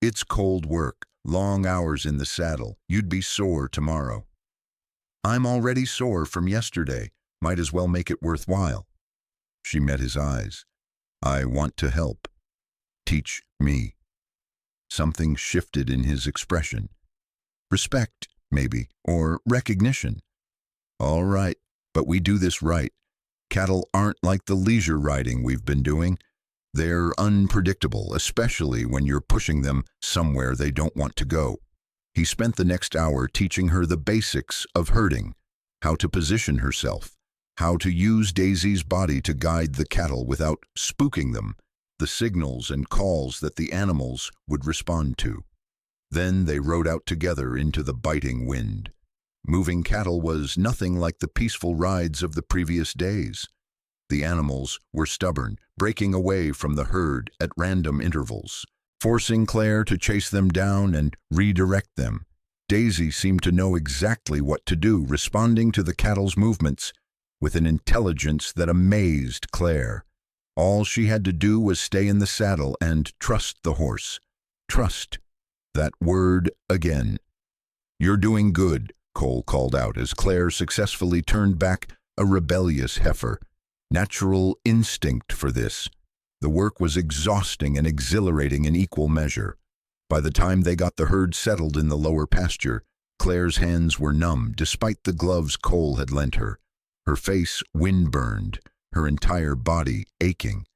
"It's cold work, long hours in the saddle. You'd be sore tomorrow." "I'm already sore from yesterday. Might as well make it worthwhile." She met his eyes. "I want to help. Teach me." Something shifted in his expression. Respect, maybe, or recognition. "All right, but we do this right. Cattle aren't like the leisure riding we've been doing. They're unpredictable, especially when you're pushing them somewhere they don't want to go." He spent the next hour teaching her the basics of herding, how to position herself, how to use Daisy's body to guide the cattle without spooking them, the signals and calls that the animals would respond to. Then they rode out together into the biting wind. Moving cattle was nothing like the peaceful rides of the previous days. The animals were stubborn, breaking away from the herd at random intervals, forcing Claire to chase them down and redirect them. Daisy seemed to know exactly what to do, responding to the cattle's movements with an intelligence that amazed Claire. All she had to do was stay in the saddle and trust the horse. Trust. That word again. "You're doing good," Cole called out as Claire successfully turned back a rebellious heifer. Natural instinct for this. The work was exhausting and exhilarating in equal measure. By the time they got the herd settled in the lower pasture, Claire's hands were numb despite the gloves Cole had lent her. Her face wind-burned, her entire body aching,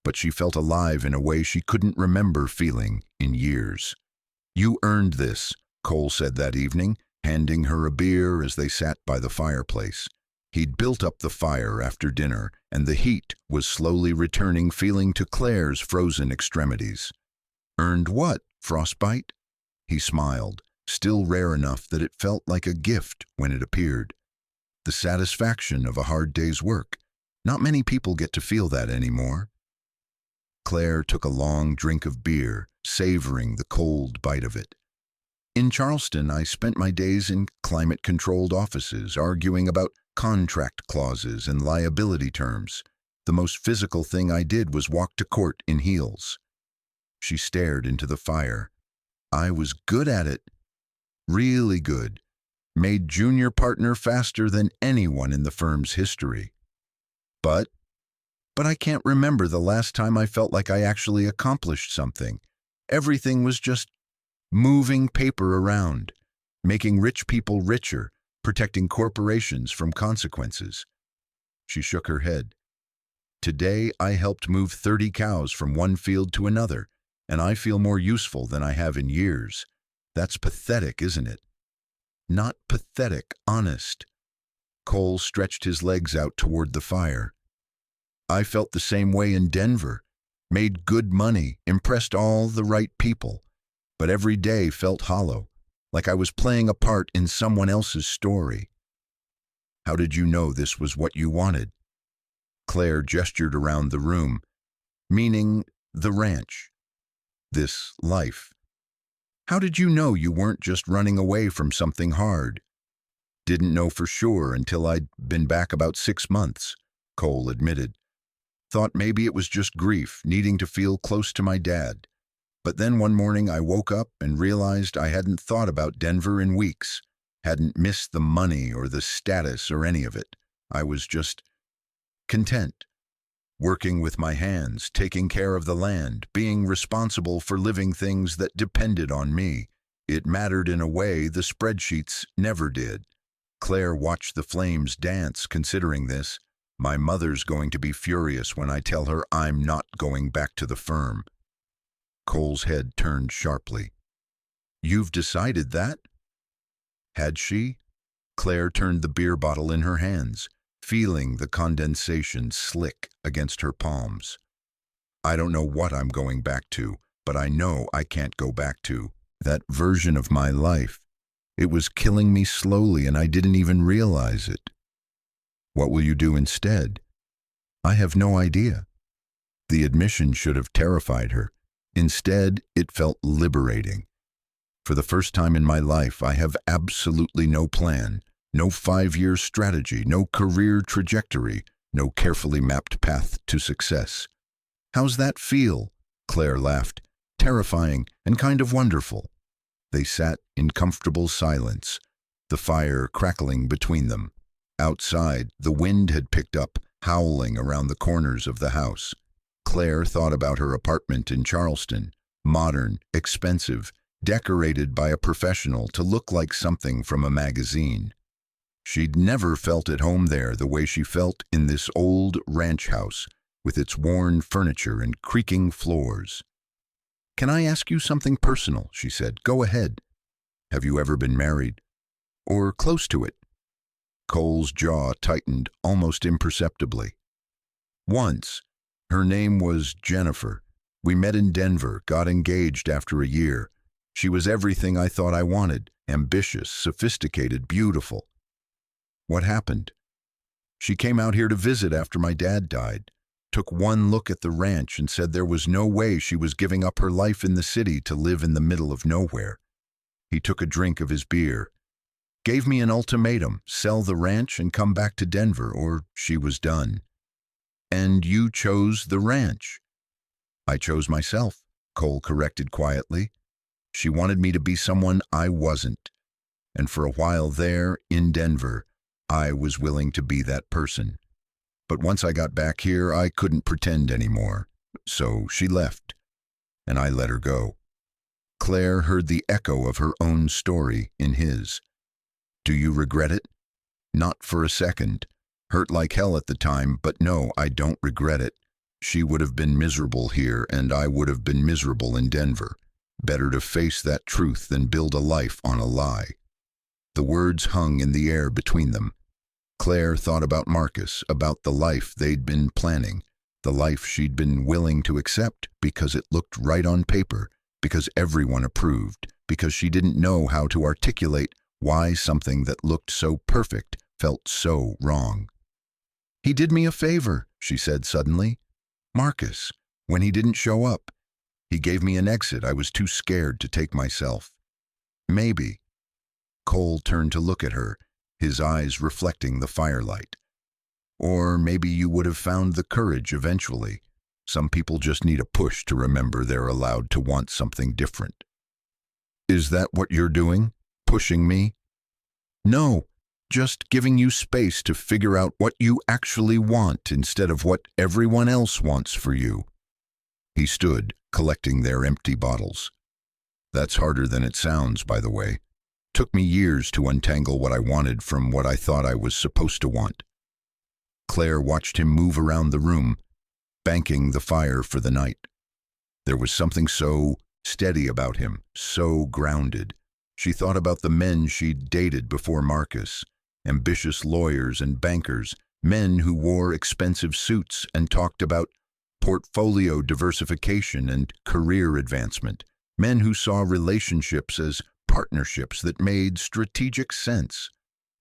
but she felt alive in a way she couldn't remember feeling in years. "You earned this," Cole said that evening, handing her a beer as they sat by the fireplace. He'd built up the fire after dinner, and the heat was slowly returning, feeling to Claire's frozen extremities. "Earned what? Frostbite?" He smiled, still rare enough that it felt like a gift when it appeared. "The satisfaction of a hard day's work. Not many people get to feel that anymore." Claire took a long drink of beer, savoring the cold bite of it. "In Charleston, I spent my days in climate-controlled offices, arguing about contract clauses and liability terms. The most physical thing I did was walk to court in heels." She stared into the fire. "I was good at it. Really good. Made junior partner faster than anyone in the firm's history. But I can't remember the last time I felt like I actually accomplished something. Everything was just moving paper around, making rich people richer, protecting corporations from consequences." She shook her head. "Today I helped move 30 cows from one field to another, and I feel more useful than I have in years. That's pathetic, isn't it?" "Not pathetic, honest." Cole stretched his legs out toward the fire. "I felt the same way in Denver. Made good money, impressed all the right people, but every day felt hollow, like I was playing a part in someone else's story." "How did you know this was what you wanted?" Claire gestured around the room, meaning the ranch. "This life. How did you know you weren't just running away from something hard?" "Didn't know for sure until I'd been back about 6 months, Cole admitted. "Thought maybe it was just grief, needing to feel close to my dad. But then one morning I woke up and realized I hadn't thought about Denver in weeks, hadn't missed the money or the status or any of it. I was just content, working with my hands, taking care of the land, being responsible for living things that depended on me. It mattered in a way the spreadsheets never did." Claire watched the flames dance, considering this. "My mother's going to be furious when I tell her I'm not going back to the firm." Cole's head turned sharply. "You've decided that?" Had she? Claire turned the beer bottle in her hands, feeling the condensation slick against her palms. "I don't know what I'm going back to, but I know I can't go back to that version of my life. It was killing me slowly and I didn't even realize it." "What will you do instead?" "I have no idea." The admission should have terrified her. Instead, it felt liberating. "For the first time in my life, I have absolutely no plan, no 5-year strategy, no career trajectory, no carefully mapped path to success." "How's that feel?" Claire laughed. "Terrifying and kind of wonderful." They sat in comfortable silence, the fire crackling between them. Outside, the wind had picked up, howling around the corners of the house. Claire thought about her apartment in Charleston, modern, expensive, decorated by a professional to look like something from a magazine. She'd never felt at home there the way she felt in this old ranch house, with its worn furniture and creaking floors. "Can I ask you something personal?" she said. "Go ahead. Have you ever been married? Or close to it?" Cole's jaw tightened almost imperceptibly. "Once. Her name was Jennifer. We met in Denver, got engaged after a year. She was everything I thought I wanted, ambitious, sophisticated, beautiful. What happened? She came out here to visit after my dad died, took one look at the ranch and said there was no way she was giving up her life in the city to live in the middle of nowhere." He took a drink of his beer. "Gave me an ultimatum, sell the ranch and come back to Denver, or she was done." "And you chose the ranch?" "I chose myself," Cole corrected quietly. She wanted me to be someone I wasn't. And for a while there, in Denver, I was willing to be that person. But once I got back here, I couldn't pretend anymore. So she left, and I let her go. Claire heard the echo of her own story in his. Do you regret it? Not for a second. Hurt like hell at the time, but no, I don't regret it. She would have been miserable here, and I would have been miserable in Denver. Better to face that truth than build a life on a lie. The words hung in the air between them. Claire thought about Marcus, about the life they'd been planning, the life she'd been willing to accept because it looked right on paper, because everyone approved, because she didn't know how to articulate why something that looked so perfect felt so wrong. He did me a favor, she said suddenly. Marcus, when he didn't show up. He gave me an exit. I was too scared to take myself. Maybe. Cole turned to look at her, his eyes reflecting the firelight. Or maybe you would have found the courage eventually. Some people just need a push to remember they're allowed to want something different. Is that what you're doing? Pushing me? No, just giving you space to figure out what you actually want instead of what everyone else wants for you. He stood, collecting their empty bottles. That's harder than it sounds, by the way. Took me years to untangle what I wanted from what I thought I was supposed to want. Claire watched him move around the room, banking the fire for the night. There was something so steady about him, so grounded. She thought about the men she'd dated before Marcus, ambitious lawyers and bankers, men who wore expensive suits and talked about portfolio diversification and career advancement, men who saw relationships as partnerships that made strategic sense.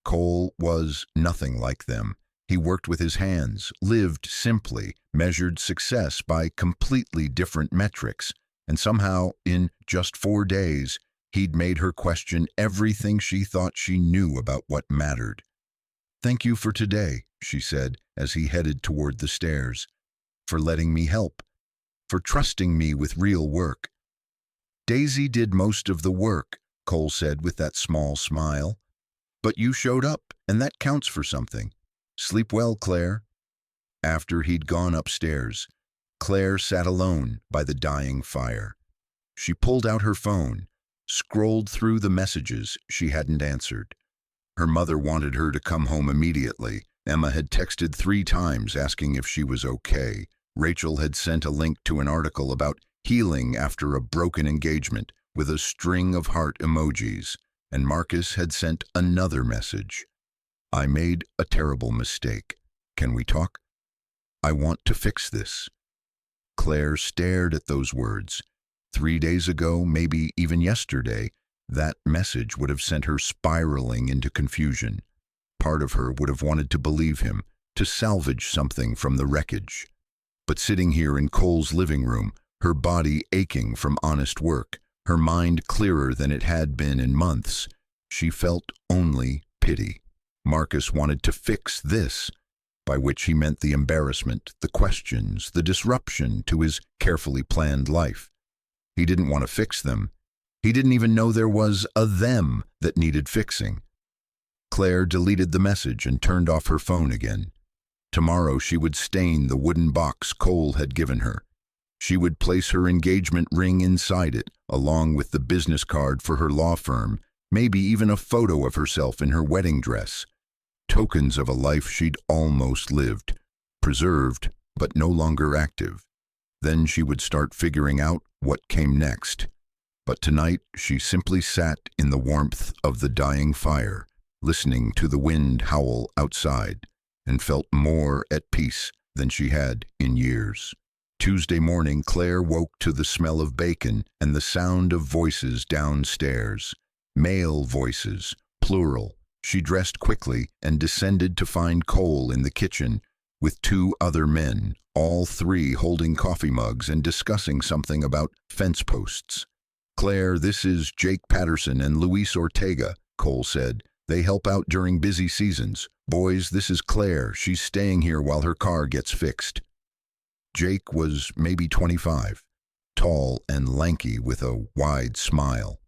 Cole was nothing like them. He worked with his hands, lived simply, measured success by completely different metrics, and somehow, in just 4 days, he'd made her question everything she thought she knew about what mattered. Thank you for today, she said as he headed toward the stairs, for letting me help, for trusting me with real work. Daisy did most of the work, Cole said with that small smile. But you showed up, and that counts for something. Sleep well, Claire. After he'd gone upstairs, Claire sat alone by the dying fire. She pulled out her phone, scrolled through the messages she hadn't answered. Her mother wanted her to come home immediately. Emma had texted 3 times asking if she was okay. Rachel had sent a link to an article about healing after a broken engagement with a string of heart emojis, and Marcus had sent another message. I made a terrible mistake. Can we talk? I want to fix this. Claire stared at those words. 3 days ago, maybe even yesterday, that message would have sent her spiraling into confusion. Part of her would have wanted to believe him, to salvage something from the wreckage. But sitting here in Cole's living room, her body aching from honest work, her mind clearer than it had been in months, she felt only pity. Marcus wanted to fix this, by which he meant the embarrassment, the questions, the disruption to his carefully planned life. He didn't want to fix them. He didn't even know there was a them that needed fixing. Claire deleted the message and turned off her phone again. Tomorrow she would stain the wooden box Cole had given her. She would place her engagement ring inside it, along with the business card for her law firm, maybe even a photo of herself in her wedding dress. Tokens of a life she'd almost lived, preserved but no longer active. Then she would start figuring out what came next. But tonight she simply sat in the warmth of the dying fire, listening to the wind howl outside, and felt more at peace than she had in years. Tuesday morning, Claire woke to the smell of bacon and the sound of voices downstairs. Male voices, plural. She dressed quickly and descended to find Cole in the kitchen with 2 other men, all 3 holding coffee mugs and discussing something about fence posts. Claire, this is Jake Patterson and Luis Ortega, Cole said. They help out during busy seasons. Boys, this is Claire. She's staying here while her car gets fixed. Jake was maybe 25, tall and lanky with a wide smile.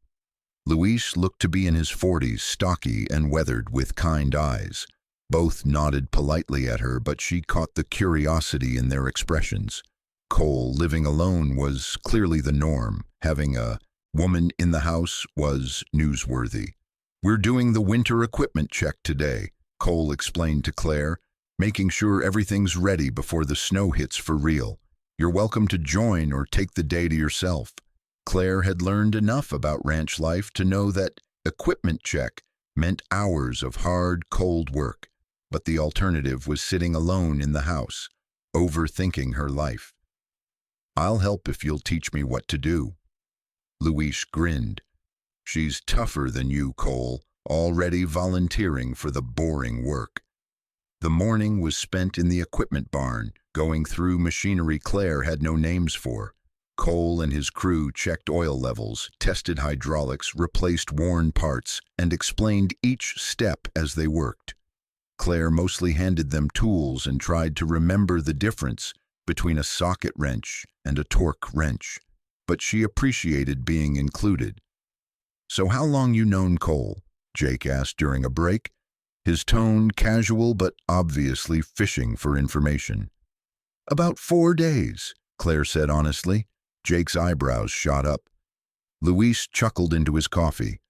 Luis looked to be in his 40s, stocky and weathered with kind eyes. Both nodded politely at her, but she caught the curiosity in their expressions. Cole, living alone, was clearly the norm. Having a woman in the house was newsworthy. "We're doing the winter equipment check today," Cole explained to Claire, "making sure everything's ready before the snow hits for real. You're welcome to join or take the day to yourself." Claire had learned enough about ranch life to know that equipment check meant hours of hard, cold work, but the alternative was sitting alone in the house, overthinking her life. "I'll help if you'll teach me what to do." Luis grinned. "She's tougher than you, Cole, already volunteering for the boring work." The morning was spent in the equipment barn, going through machinery Claire had no names for. Cole and his crew checked oil levels, tested hydraulics, replaced worn parts, and explained each step as they worked. Claire mostly handed them tools and tried to remember the difference between a socket wrench and a torque wrench, but she appreciated being included. "So how long you known Cole?" Jake asked during a break, his tone casual but obviously fishing for information. "About 4 days," Claire said honestly. Jake's eyebrows shot up. Luis chuckled into his coffee.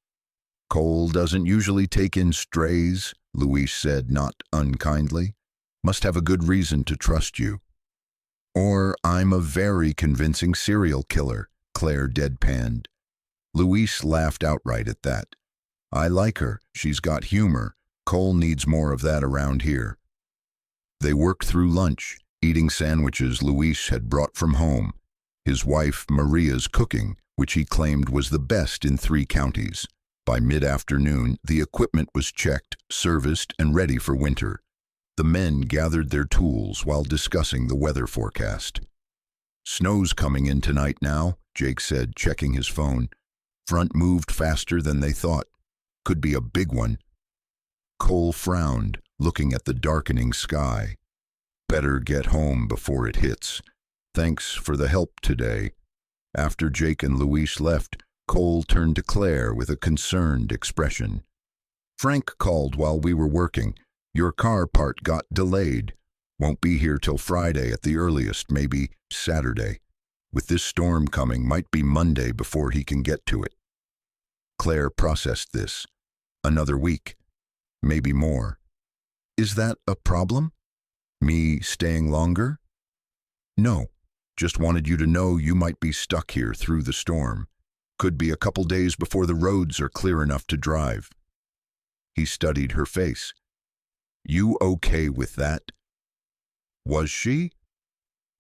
"Cole doesn't usually take in strays," Luis said, not unkindly. "Must have a good reason to trust you." "Or I'm a very convincing serial killer," Claire deadpanned. Luis laughed outright at that. "I like her. She's got humor. Cole needs more of that around here." They worked through lunch, eating sandwiches Luis had brought from home. His wife Maria's cooking, which he claimed was the best in 3 counties. By mid-afternoon, the equipment was checked, serviced, and ready for winter. The men gathered their tools while discussing the weather forecast. "Snow's coming in tonight now," Jake said, checking his phone. "Front moved faster than they thought. Could be a big one." Cole frowned, looking at the darkening sky. "Better get home before it hits. Thanks for the help today." After Jake and Luis left, Cole turned to Claire with a concerned expression. "Frank called while we were working. Your car part got delayed. Won't be here till Friday at the earliest, maybe Saturday. With this storm coming, might be Monday before he can get to it." Claire processed this. Another week. Maybe more. "Is that a problem? Me staying longer?" "No. Just wanted you to know you might be stuck here through the storm. Could be a couple days before the roads are clear enough to drive." He studied her face. "You okay with that?" Was she?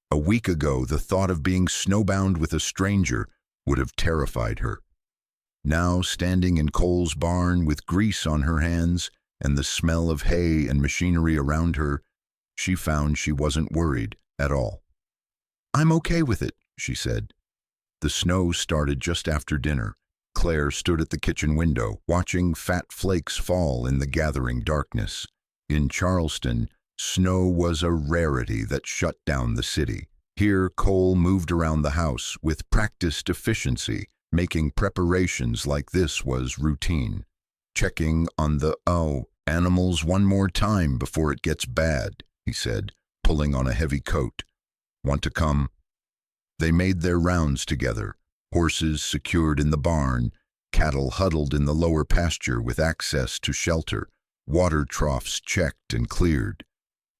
A week ago, the thought of being snowbound with a stranger would have terrified her. Now, standing in Cole's barn with grease on her hands and the smell of hay and machinery around her, she found she wasn't worried at all. "I'm okay with it," she said. The snow started just after dinner. Claire stood at the kitchen window, watching fat flakes fall in the gathering darkness. In Charleston, snow was a rarity that shut down the city. Here, Cole moved around the house with practiced efficiency. Making preparations like this was routine. Checking on the animals one more time before it gets bad, he said, pulling on a heavy coat. "Want to come?" They made their rounds together, horses secured in the barn, cattle huddled in the lower pasture with access to shelter, water troughs checked and cleared.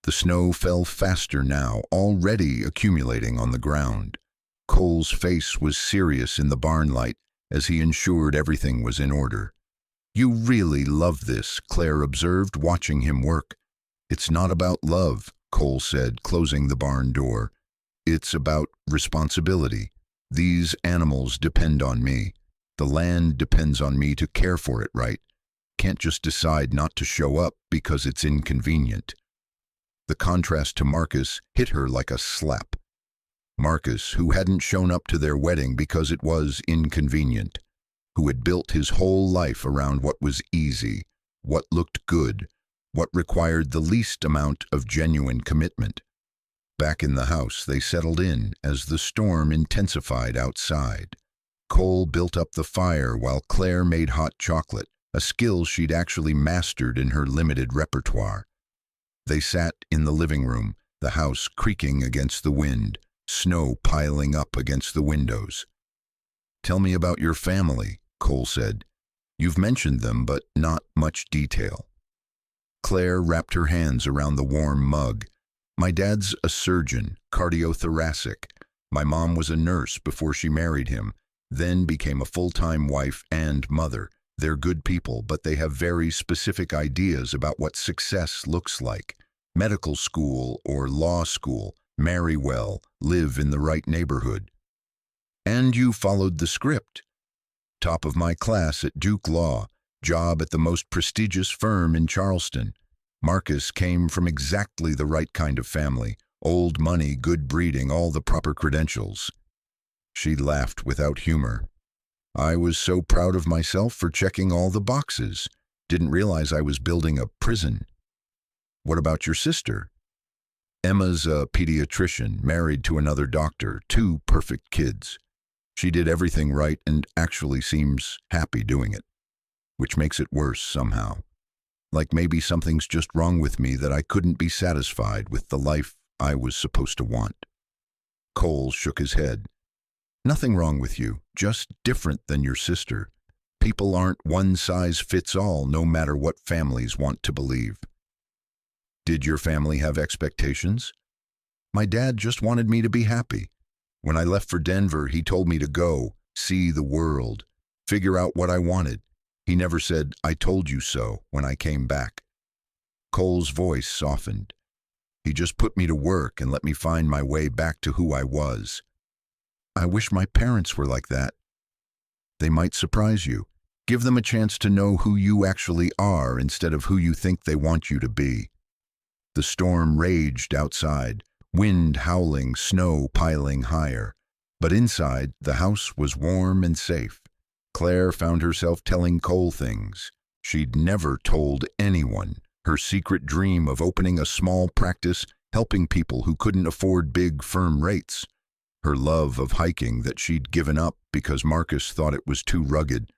The snow fell faster now, already accumulating on the ground. Cole's face was serious in the barn light as he ensured everything was in order. "You really love this," Claire observed, watching him work. "It's not about love," Cole said, closing the barn door. "It's about responsibility. These animals depend on me. The land depends on me to care for it right. Can't just decide not to show up because it's inconvenient." The contrast to Marcus hit her like a slap. Marcus, who hadn't shown up to their wedding because it was inconvenient, who had built his whole life around what was easy, what looked good, what required the least amount of genuine commitment. Back in the house, they settled in as the storm intensified outside. Cole built up the fire while Claire made hot chocolate, a skill she'd actually mastered in her limited repertoire. They sat in the living room, the house creaking against the wind, snow piling up against the windows. "Tell me about your family," Cole said. "You've mentioned them, but not much detail." Claire wrapped her hands around the warm mug. "My dad's a surgeon, cardiothoracic. My mom was a nurse before she married him, then became a full-time wife and mother. They're good people, but they have very specific ideas about what success looks like. Medical school or law school, marry well, live in the right neighborhood." "And you followed the script." "Top of my class at Duke Law, job at the most prestigious firm in Charleston. Marcus came from exactly the right kind of family, old money, good breeding, all the proper credentials." She laughed without humor. "I was so proud of myself for checking all the boxes. Didn't realize I was building a prison." "What about your sister?" "Emma's a pediatrician, married to another doctor, 2 perfect kids. She did everything right and actually seems happy doing it, which makes it worse somehow. Like maybe something's just wrong with me that I couldn't be satisfied with the life I was supposed to want." Cole shook his head. "Nothing wrong with you, just different than your sister. People aren't one size fits all, no matter what families want to believe." "Did your family have expectations?" "My dad just wanted me to be happy. When I left for Denver, he told me to go, see the world, figure out what I wanted. He never said, 'I told you so,' when I came back." Cole's voice softened. "He just put me to work and let me find my way back to who I was." "I wish my parents were like that." "They might surprise you. Give them a chance to know who you actually are instead of who you think they want you to be." The storm raged outside, wind howling, snow piling higher. But inside, the house was warm and safe. Claire found herself telling Cole things she'd never told anyone. Her secret dream of opening a small practice, helping people who couldn't afford big, firm rates. Her love of hiking that she'd given up because Marcus thought it was too rugged.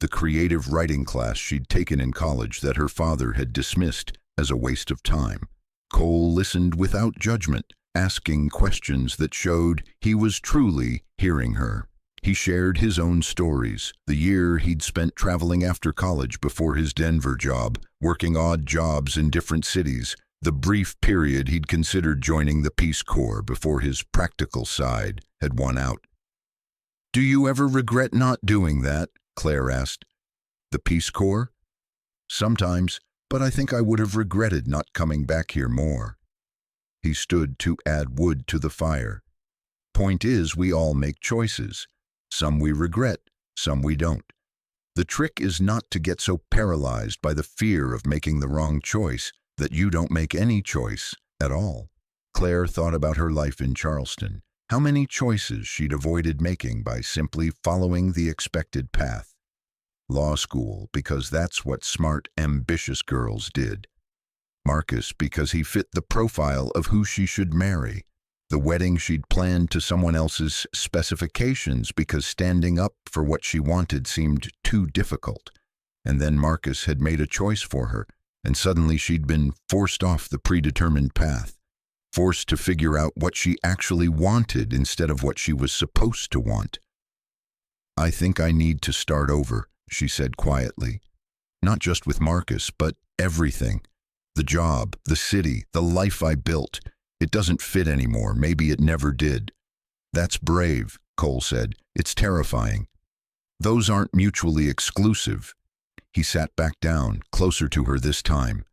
The creative writing class she'd taken in college that her father had dismissed as a waste of time. Cole listened without judgment, asking questions that showed he was truly hearing her. He shared his own stories, the year he'd spent traveling after college before his Denver job, working odd jobs in different cities, the brief period he'd considered joining the Peace Corps before his practical side had won out. "Do you ever regret not doing that?" Claire asked. "The Peace Corps?" "Sometimes, but I think I would have regretted not coming back here more." He stood to add wood to the fire. "Point is, we all make choices. Some we regret, some we don't. The trick is not to get so paralyzed by the fear of making the wrong choice that you don't make any choice at all." Claire thought about her life in Charleston, how many choices she'd avoided making by simply following the expected path. Law school, because that's what smart, ambitious girls did. Marcus, because he fit the profile of who she should marry. The wedding she'd planned to someone else's specifications because standing up for what she wanted seemed too difficult. And then Marcus had made a choice for her, and suddenly she'd been forced off the predetermined path, forced to figure out what she actually wanted instead of what she was supposed to want. "I think I need to start over," she said quietly. "Not just with Marcus, but everything. The job, the city, the life I built. It doesn't fit anymore. Maybe it never did." "That's brave," Cole said. "It's terrifying." "Those aren't mutually exclusive." He sat back down, closer to her this time.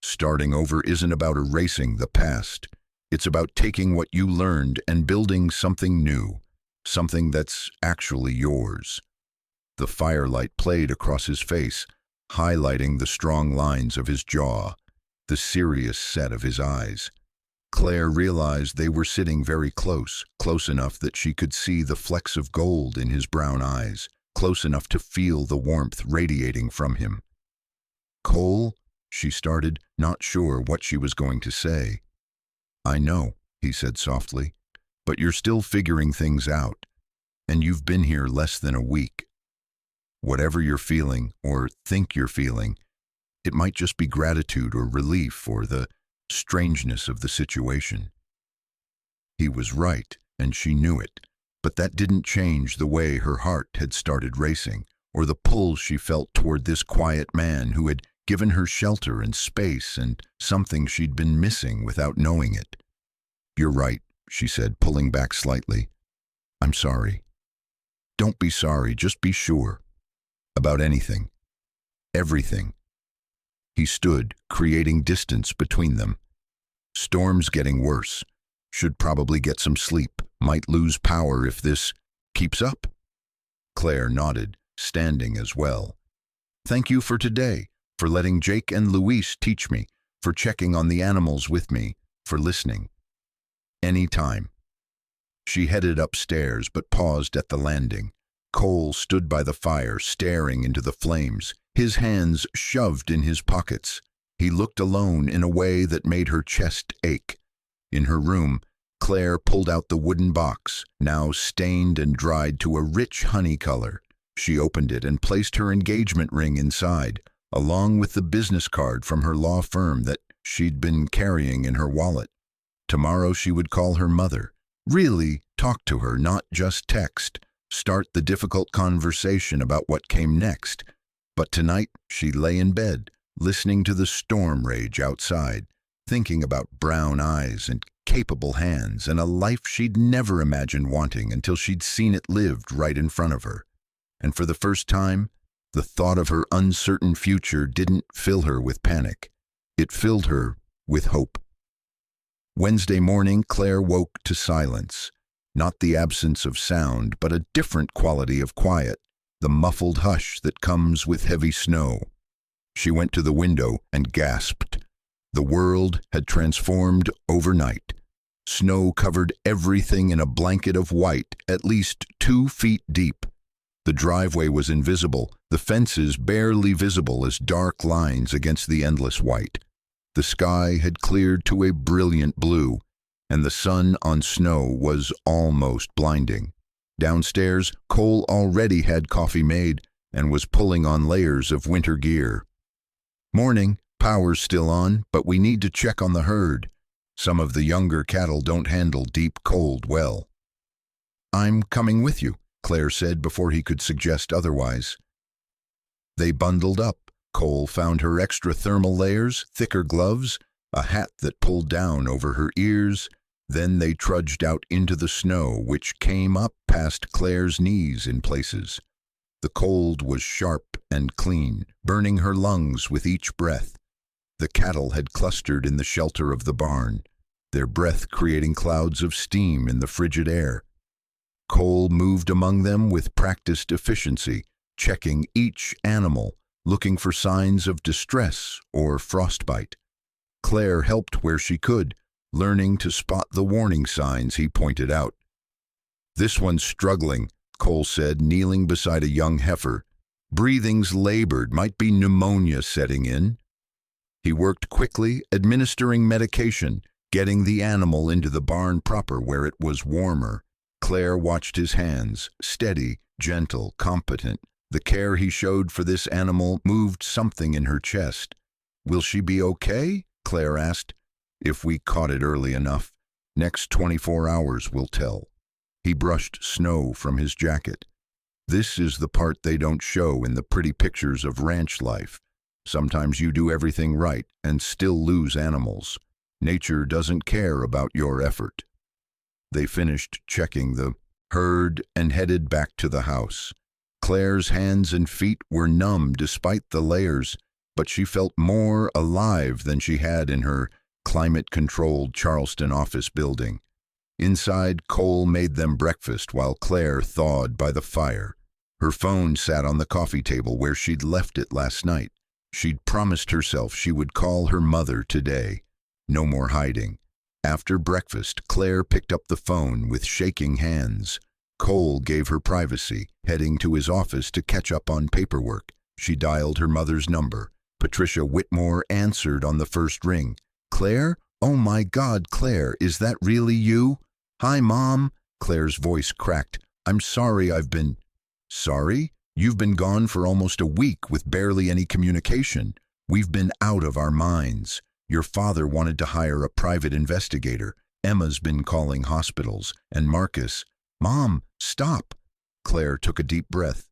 "Starting over isn't about erasing the past. It's about taking what you learned and building something new, something that's actually yours." The firelight played across his face, highlighting the strong lines of his jaw, the serious set of his eyes. Claire realized they were sitting very close, close enough that she could see the flecks of gold in his brown eyes, close enough to feel the warmth radiating from him. "Cole," she started, not sure what she was going to say. "I know," he said softly, "but you're still figuring things out, and you've been here less than a week. Whatever you're feeling or think you're feeling, it might just be gratitude or relief or the strangeness of the situation." He was right, and she knew it, but that didn't change the way her heart had started racing, or the pull she felt toward this quiet man who had given her shelter and space and something she'd been missing without knowing it. "You're right," she said, pulling back slightly. "I'm sorry." "Don't be sorry, just be sure. About anything. Everything." He stood, creating distance between them. "Storm's getting worse. Should probably get some sleep. Might lose power if this keeps up." Claire nodded, standing as well. "Thank you for today, for letting Jake and Luis teach me, for checking on the animals with me, for listening." "Any time." She headed upstairs but paused at the landing. Cole stood by the fire, staring into the flames, his hands shoved in his pockets. He looked alone in a way that made her chest ache. In her room, Claire pulled out the wooden box, now stained and dried to a rich honey color. She opened it and placed her engagement ring inside, along with the business card from her law firm that she'd been carrying in her wallet. Tomorrow she would call her mother. Really talk to her, not just text. Start the difficult conversation about what came next. But tonight she lay in bed, listening to the storm rage outside, thinking about brown eyes and capable hands and a life she'd never imagined wanting until she'd seen it lived right in front of her. And for the first time, the thought of her uncertain future didn't fill her with panic. It filled her with hope. Wednesday morning, Claire woke to silence. Not the absence of sound, but a different quality of quiet, the muffled hush that comes with heavy snow. She went to the window and gasped. The world had transformed overnight. Snow covered everything in a blanket of white, at least 2 feet deep. The driveway was invisible, the fences barely visible as dark lines against the endless white. The sky had cleared to a brilliant blue, and the sun on snow was almost blinding. Downstairs, Cole already had coffee made and was pulling on layers of winter gear. "Morning, power's still on, but we need to check on the herd. Some of the younger cattle don't handle deep cold well." "I'm coming with you," Claire said before he could suggest otherwise. They bundled up. Cole found her extra thermal layers, thicker gloves, a hat that pulled down over her ears. Then they trudged out into the snow, which came up past Claire's knees in places. The cold was sharp and clean, burning her lungs with each breath. The cattle had clustered in the shelter of the barn, their breath creating clouds of steam in the frigid air. Cole moved among them with practiced efficiency, checking each animal, looking for signs of distress or frostbite. Claire helped where she could, learning to spot the warning signs he pointed out. "This one's struggling," Cole said, kneeling beside a young heifer. "Breathing's labored, might be pneumonia setting in." He worked quickly, administering medication, getting the animal into the barn proper where it was warmer. Claire watched his hands, steady, gentle, competent. The care he showed for this animal moved something in her chest. "Will she be okay?" Claire asked. "If we caught it early enough. Next 24 hours will tell." He brushed snow from his jacket. "This is the part they don't show in the pretty pictures of ranch life. Sometimes you do everything right and still lose animals. Nature doesn't care about your effort." They finished checking the herd and headed back to the house. Claire's hands and feet were numb despite the layers, but she felt more alive than she had in her climate-controlled Charleston office building. Inside, Cole made them breakfast while Claire thawed by the fire. Her phone sat on the coffee table where she'd left it last night. She'd promised herself she would call her mother today. No more hiding. After breakfast, Claire picked up the phone with shaking hands. Cole gave her privacy, heading to his office to catch up on paperwork. She dialed her mother's number. Patricia Whitmore answered on the first ring. "Claire, "Oh my God, Claire, is that really you?" "Hi, Mom." Claire's voice cracked. "I'm sorry I've been—" "Sorry? You've been gone for almost a week with barely any communication. We've been out of our minds. Your father wanted to hire a private investigator. Emma's been calling hospitals. And Marcus—" "Mom, stop." Claire took a deep breath.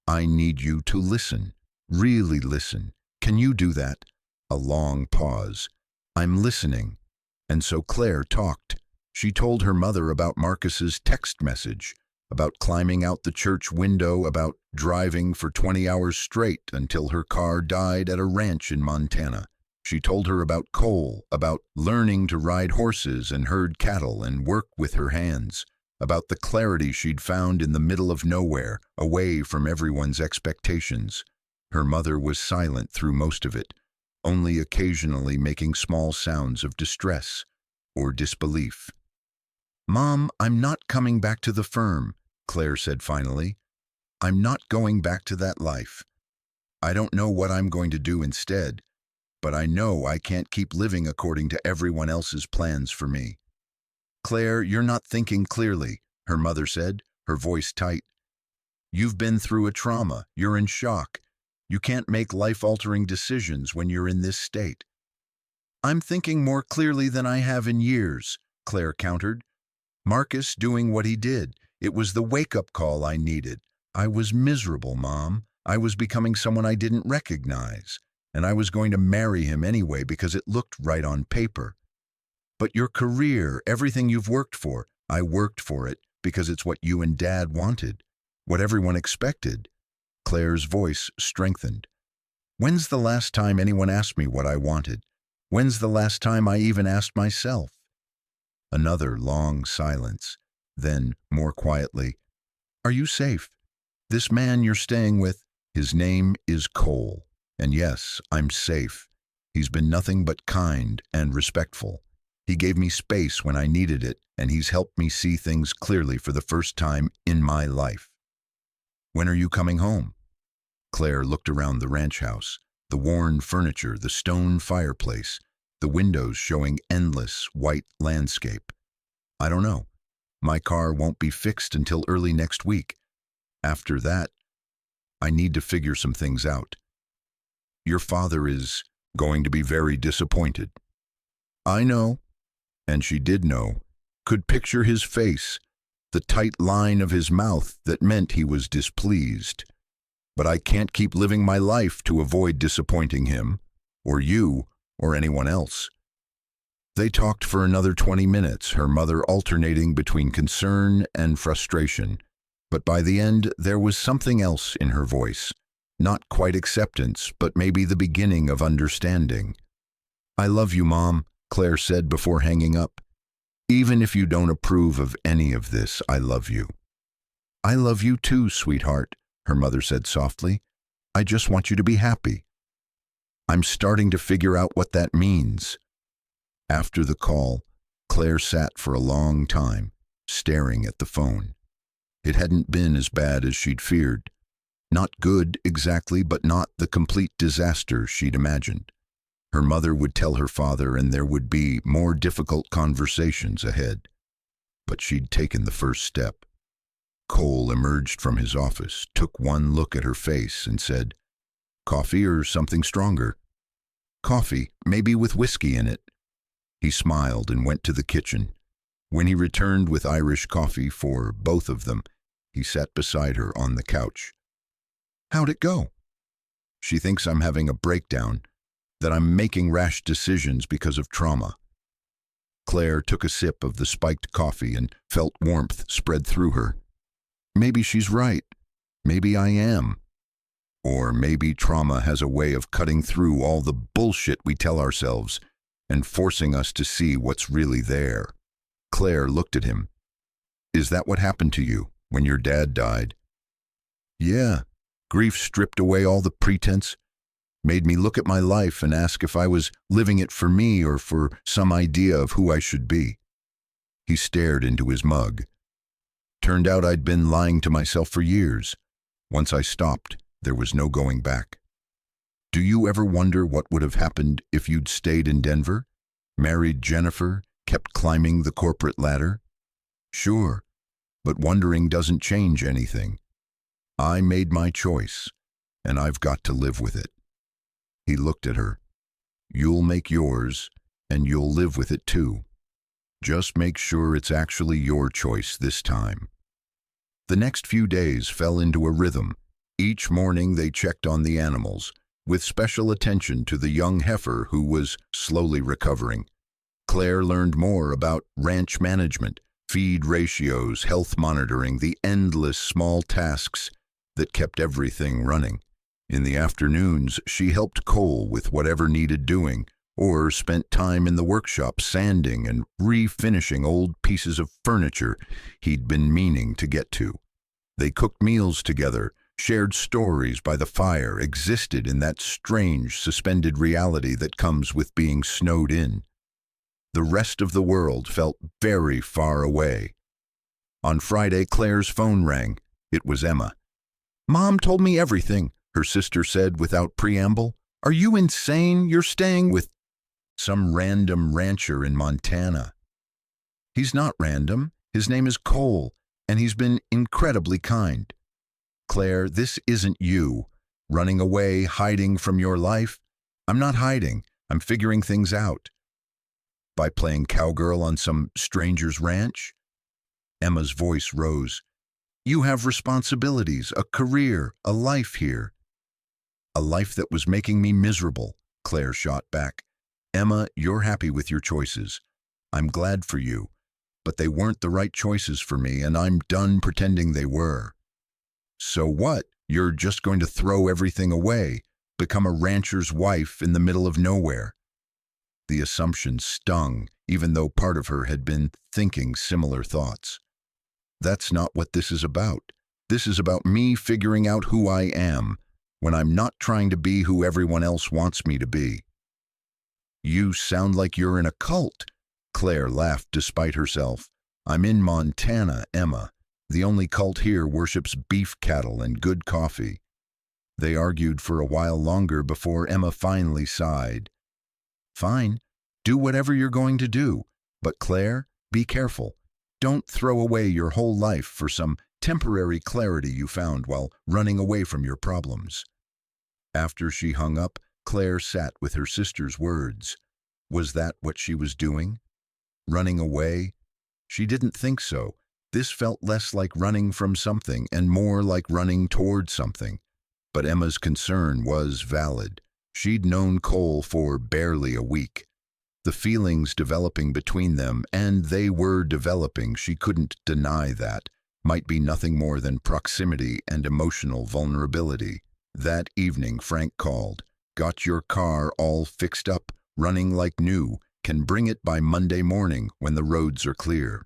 "I need you to listen. Really listen. Can you do that?" A long pause. "I'm listening." And so Claire talked. She told her mother about Marcus's text message, about climbing out the church window, about driving for 20 hours straight until her car died at a ranch in Montana. She told her about Cole, about learning to ride horses and herd cattle and work with her hands, about the clarity she'd found in the middle of nowhere, away from everyone's expectations. Her mother was silent through most of it, only occasionally making small sounds of distress or disbelief. "Mom, I'm not coming back to the firm," Claire said finally. "I'm not going back to that life. I don't know what I'm going to do instead, but I know I can't keep living according to everyone else's plans for me." "Claire, you're not thinking clearly," her mother said, her voice tight. "You've been through a trauma. You're in shock. You can't make life-altering decisions when you're in this state." "I'm thinking more clearly than I have in years," Claire countered. "Marcus doing what he did. It was the wake-up call I needed. I was miserable, Mom. I was becoming someone I didn't recognize, and I was going to marry him anyway because it looked right on paper. But your career, everything you've worked for, I worked for it because it's what you and Dad wanted, what everyone expected." Claire's voice strengthened. "When's the last time anyone asked me what I wanted? When's the last time I even asked myself?" Another long silence. Then, more quietly, "Are you safe? This man you're staying with, his name is Cole. And yes, I'm safe. He's been nothing but kind and respectful. He gave me space when I needed it, and he's helped me see things clearly for the first time in my life." "When are you coming home?" Claire looked around the ranch house, the worn furniture, the stone fireplace, the windows showing endless white landscape. "I don't know. My car won't be fixed until early next week. After that, I need to figure some things out." "Your father is going to be very disappointed." "I know." And she did know, could picture his face, the tight line of his mouth that meant he was displeased. "But I can't keep living my life to avoid disappointing him, or you, or anyone else." They talked for another 20 minutes, her mother alternating between concern and frustration. But by the end, there was something else in her voice. Not quite acceptance, but maybe the beginning of understanding. "I love you, Mom," Claire said before hanging up. "Even if you don't approve of any of this, I love you." "I love you too, sweetheart," her mother said softly. "I just want you to be happy." "I'm starting to figure out what that means." After the call, Claire sat for a long time, staring at the phone. It hadn't been as bad as she'd feared. Not good exactly, but not the complete disaster she'd imagined. Her mother would tell her father, and there would be more difficult conversations ahead. But she'd taken the first step. Cole emerged from his office, took one look at her face, and said, "Coffee or something stronger?" "Coffee, maybe with whiskey in it." He smiled and went to the kitchen. When he returned with Irish coffee for both of them, he sat beside her on the couch. "How'd it go?" "She thinks I'm having a breakdown, that I'm making rash decisions because of trauma." Claire took a sip of the spiked coffee and felt warmth spread through her. Maybe she's right. Maybe I am. Or maybe trauma has a way of cutting through all the bullshit we tell ourselves and forcing us to see what's really there. Claire looked at him. "Is that what happened to you when your dad died?" "Yeah. Grief stripped away all the pretense, made me look at my life and ask if I was living it for me or for some idea of who I should be." He stared into his mug. "Turned out I'd been lying to myself for years. Once I stopped, there was no going back." "Do you ever wonder what would have happened if you'd stayed in Denver? Married Jennifer? Kept climbing the corporate ladder? Sure, but wondering doesn't change anything. I made my choice, and I've got to live with it. He looked at her. You'll make yours, and you'll live with it too. Just make sure it's actually your choice this time. The next few days fell into a rhythm. Each morning they checked on the animals, with special attention to the young heifer who was slowly recovering. Claire learned more about ranch management, feed ratios, health monitoring, the endless small tasks that kept everything running. In the afternoons, she helped Cole with whatever needed doing, or spent time in the workshop sanding and refinishing old pieces of furniture he'd been meaning to get to. They cooked meals together, shared stories by the fire, existed in that strange, suspended reality that comes with being snowed in. The rest of the world felt very far away. On Friday, Claire's phone rang. It was Emma. "Mom told me everything," her sister said without preamble. "Are you insane? You're staying with some random rancher in Montana." "He's not random. His name is Cole, and he's been incredibly kind." "Claire, this isn't you. Running away, hiding from your life." "I'm not hiding. I'm figuring things out." "By playing cowgirl on some stranger's ranch?" Emma's voice rose. "You have responsibilities, a career, a life here." "A life that was making me miserable," Claire shot back. "Emma, you're happy with your choices. I'm glad for you, but they weren't the right choices for me, and I'm done pretending they were." "So what? You're just going to throw everything away, become a rancher's wife in the middle of nowhere?" The assumption stung, even though part of her had been thinking similar thoughts. "That's not what this is about. This is about me figuring out who I am, when I'm not trying to be who everyone else wants me to be." "You sound like you're in a cult." Claire laughed despite herself. "I'm in Montana, Emma. The only cult here worships beef cattle and good coffee." They argued for a while longer before Emma finally sighed. "Fine, do whatever you're going to do. But Claire, be careful. Don't throw away your whole life for some temporary clarity you found while running away from your problems." After she hung up, Claire sat with her sister's words. Was that what she was doing? Running away? She didn't think so. This felt less like running from something and more like running toward something. But Emma's concern was valid. She'd known Cole for barely a week. The feelings developing between them, and they were developing, she couldn't deny that, might be nothing more than proximity and emotional vulnerability. That evening Frank called. "Got your car all fixed up, running like new. Can bring it by Monday morning when the roads are clear."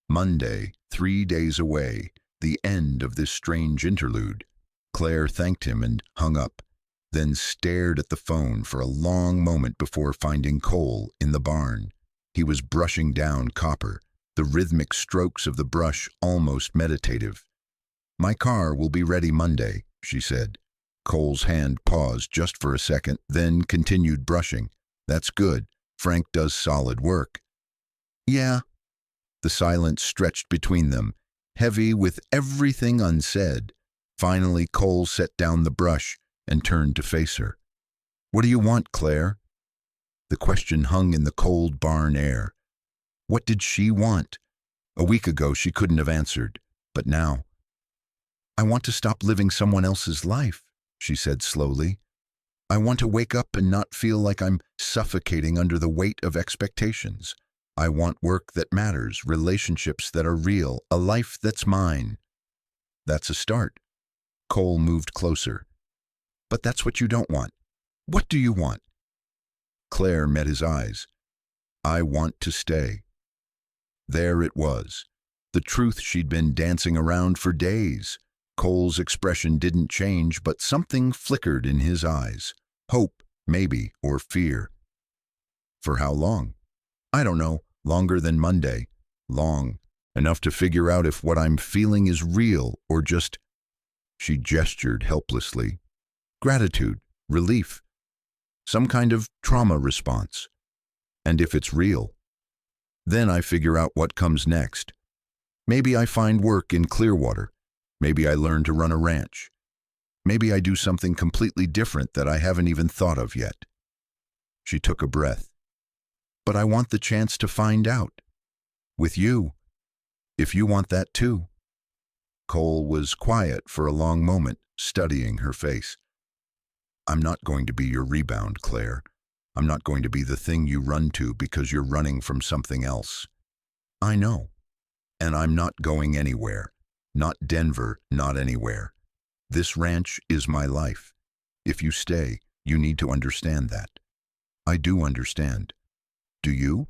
Monday, 3 days away, the end of this strange interlude. Claire thanked him and hung up, then stared at the phone for a long moment before finding Cole in the barn. He was brushing down copper, the rhythmic strokes of the brush almost meditative. "My car will be ready Monday," she said. Cole's hand paused just for a second, then continued brushing. "That's good. Frank does solid work." "Yeah." The silence stretched between them, heavy with everything unsaid. Finally, Cole set down the brush and turned to face her. "What do you want, Claire?" The question hung in the cold barn air. What did she want? A week ago she couldn't have answered, but now. "I want to stop living someone else's life," she said slowly. "I want to wake up and not feel like I'm suffocating under the weight of expectations. I want work that matters, relationships that are real, a life that's mine." "That's a start." Cole moved closer. "But that's what you don't want. What do you want?" Claire met his eyes. "I want to stay." There it was, the truth she'd been dancing around for days. Cole's expression didn't change, but something flickered in his eyes. Hope, maybe, or fear. "For how long?" "I don't know. Longer than Monday. Long enough to figure out if what I'm feeling is real or just..." She gestured helplessly. "Gratitude, relief, some kind of trauma response." And if it's real, then I figure out what comes next. Maybe I find work in Clearwater. Maybe I learn to run a ranch. Maybe I do something completely different that I haven't even thought of yet. She took a breath. But I want the chance to find out. With you. If you want that too. Cole was quiet for a long moment, studying her face. I'm not going to be your rebound, Claire. I'm not going to be the thing you run to because you're running from something else. I know. And I'm not going anywhere. Not Denver, not anywhere. This ranch is my life. If you stay, you need to understand that. I do understand. Do you?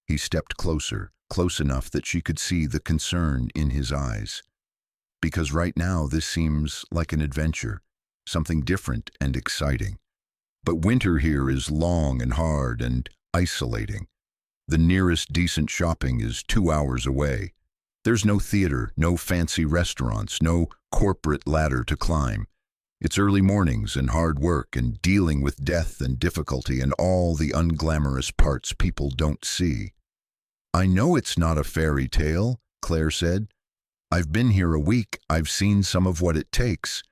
He stepped closer, close enough that she could see the concern in his eyes. Because right now this seems like an adventure, something different and exciting. But winter here is long and hard and isolating. The nearest decent shopping is 2 hours away. There's no theater, no fancy restaurants, no corporate ladder to climb. It's early mornings and hard work and dealing with death and difficulty and all the unglamorous parts people don't see. I know it's not a fairy tale, Claire said. I've been here a week. I've seen some of what it takes.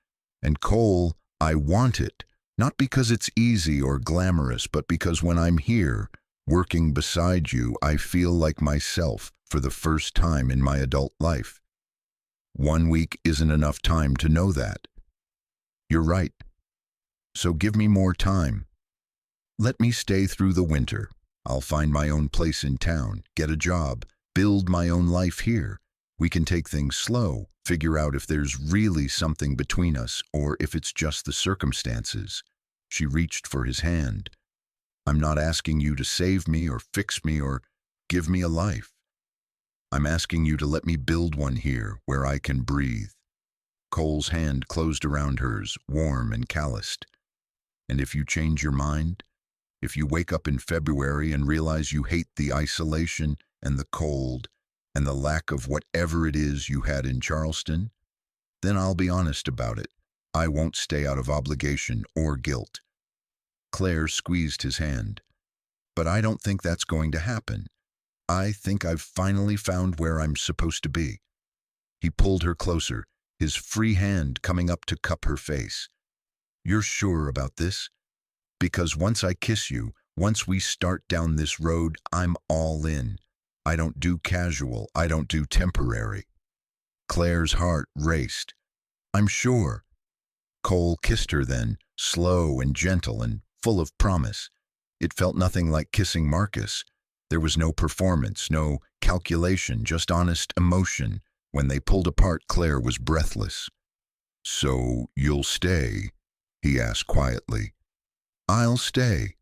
And Cole, I want it. Not because it's easy or glamorous, but because when I'm here, working beside you, I feel like myself for the first time in my adult life. 1 week isn't enough time to know that. You're right. So give me more time. Let me stay through the winter. I'll find my own place in town, get a job, build my own life here. We can take things slow, figure out if there's really something between us or if it's just the circumstances. She reached for his hand. I'm not asking you to save me or fix me or give me a life. I'm asking you to let me build one here where I can breathe. Cole's hand closed around hers, warm and calloused. And if you change your mind, if you wake up in February and realize you hate the isolation and the cold and the lack of whatever it is you had in Charleston, then I'll be honest about it. I won't stay out of obligation or guilt. Claire squeezed his hand. But I don't think that's going to happen. I think I've finally found where I'm supposed to be. He pulled her closer, his free hand coming up to cup her face. You're sure about this? Because once I kiss you, once we start down this road, I'm all in. I don't do casual, I don't do temporary. Claire's heart raced. I'm sure. Cole kissed her then, slow and gentle and full of promise. It felt nothing like kissing Marcus. There was no performance, no calculation, just honest emotion. When they pulled apart, Claire was breathless. So you'll stay? He asked quietly. I'll stay.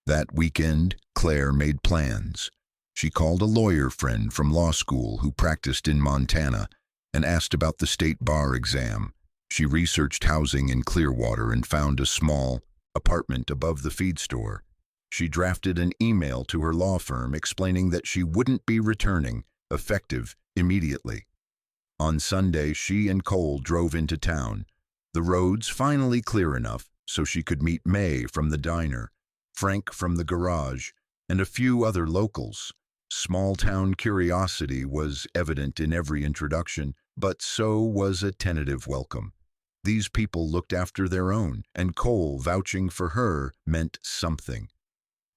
That weekend, Claire made plans. She called a lawyer friend from law school who practiced in Montana and asked about the state bar exam. She researched housing in Clearwater and found a small apartment above the feed store. She drafted an email to her law firm explaining that she wouldn't be returning, effective immediately. On Sunday, she and Cole drove into town, the roads finally clear enough so she could meet May from the diner, Frank from the garage, and a few other locals. Small-town curiosity was evident in every introduction, but so was a tentative welcome. These people looked after their own, and Cole vouching for her meant something.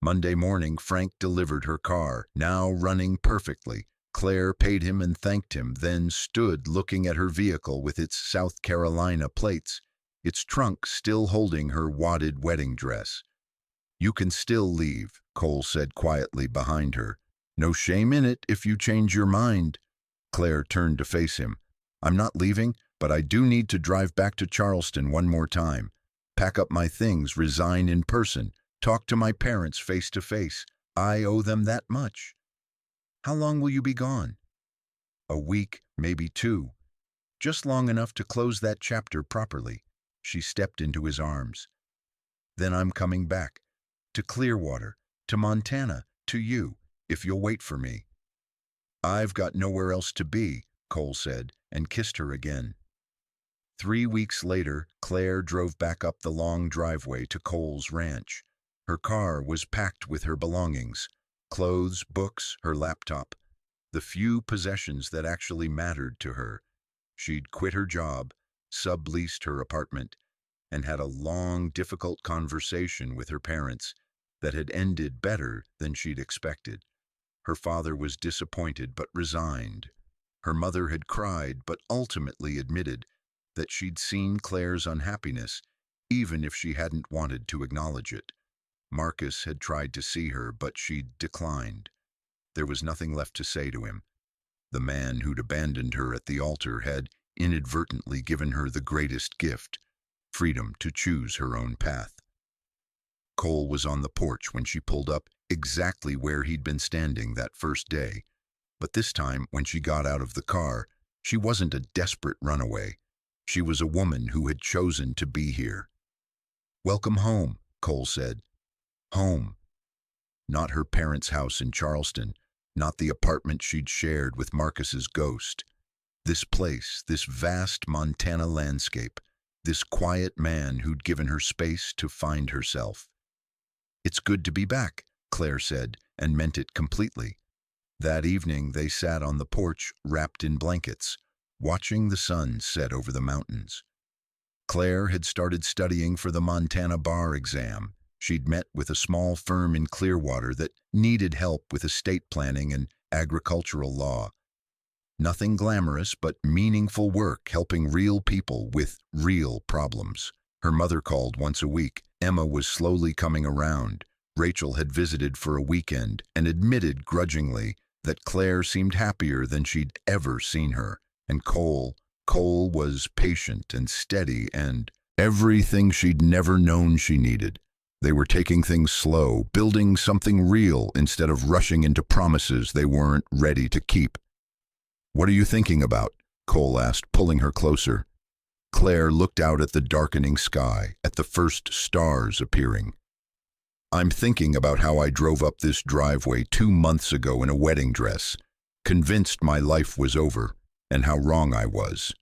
Monday morning, Frank delivered her car, now running perfectly. Claire paid him and thanked him, then stood looking at her vehicle with its South Carolina plates, its trunk still holding her wadded wedding dress. You can still leave, Cole said quietly behind her. No shame in it if you change your mind. Claire turned to face him. I'm not leaving, but I do need to drive back to Charleston one more time. Pack up my things, resign in person, talk to my parents face to face. I owe them that much. How long will you be gone? A week, maybe 2. Just long enough to close that chapter properly. She stepped into his arms. Then I'm coming back. To Clearwater, to Montana, to you, if you'll wait for me. I've got nowhere else to be, Cole said, and kissed her again. 3 weeks later, Claire drove back up the long driveway to Cole's ranch. Her car was packed with her belongings, clothes, books, her laptop, the few possessions that actually mattered to her. She'd quit her job, subleased her apartment, and had a long, difficult conversation with her parents that had ended better than she'd expected. Her father was disappointed but resigned. Her mother had cried but ultimately admitted that she'd seen Claire's unhappiness, even if she hadn't wanted to acknowledge it. Marcus had tried to see her, but she'd declined. There was nothing left to say to him. The man who'd abandoned her at the altar had inadvertently given her the greatest gift, freedom to choose her own path. Cole was on the porch when she pulled up, exactly where he'd been standing that first day. But this time, when she got out of the car, she wasn't a desperate runaway. She was a woman who had chosen to be here. "Welcome home," Cole said. Home. Not her parents' house in Charleston, not the apartment she'd shared with Marcus's ghost. This place, this vast Montana landscape, this quiet man who'd given her space to find herself. "It's good to be back," Claire said, and meant it completely. That evening they sat on the porch, wrapped in blankets, watching the sun set over the mountains. Claire had started studying for the Montana bar exam. She'd met with a small firm in Clearwater that needed help with estate planning and agricultural law. Nothing glamorous, but meaningful work helping real people with real problems. Her mother called once a week. Emma was slowly coming around. Rachel had visited for a weekend and admitted grudgingly that Claire seemed happier than she'd ever seen her. And Cole was patient and steady and everything she'd never known she needed. They were taking things slow, building something real instead of rushing into promises they weren't ready to keep. "What are you thinking about?" Cole asked, pulling her closer. Claire looked out at the darkening sky, at the first stars appearing. "I'm thinking about how I drove up this driveway 2 months ago in a wedding dress, convinced my life was over, and how wrong I was."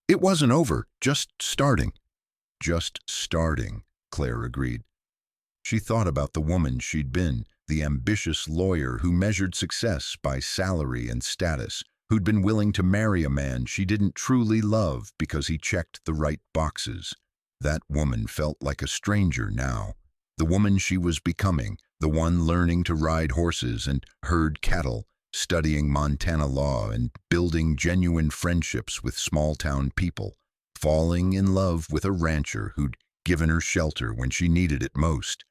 "It wasn't over, just starting." "Just starting," Claire agreed. She thought about the woman she'd been, the ambitious lawyer who measured success by salary and status, who'd been willing to marry a man she didn't truly love because he checked the right boxes. That woman felt like a stranger now. The woman she was becoming, the one learning to ride horses and herd cattle, studying Montana law and building genuine friendships with small-town people, falling in love with a rancher who'd given her shelter when she needed it most,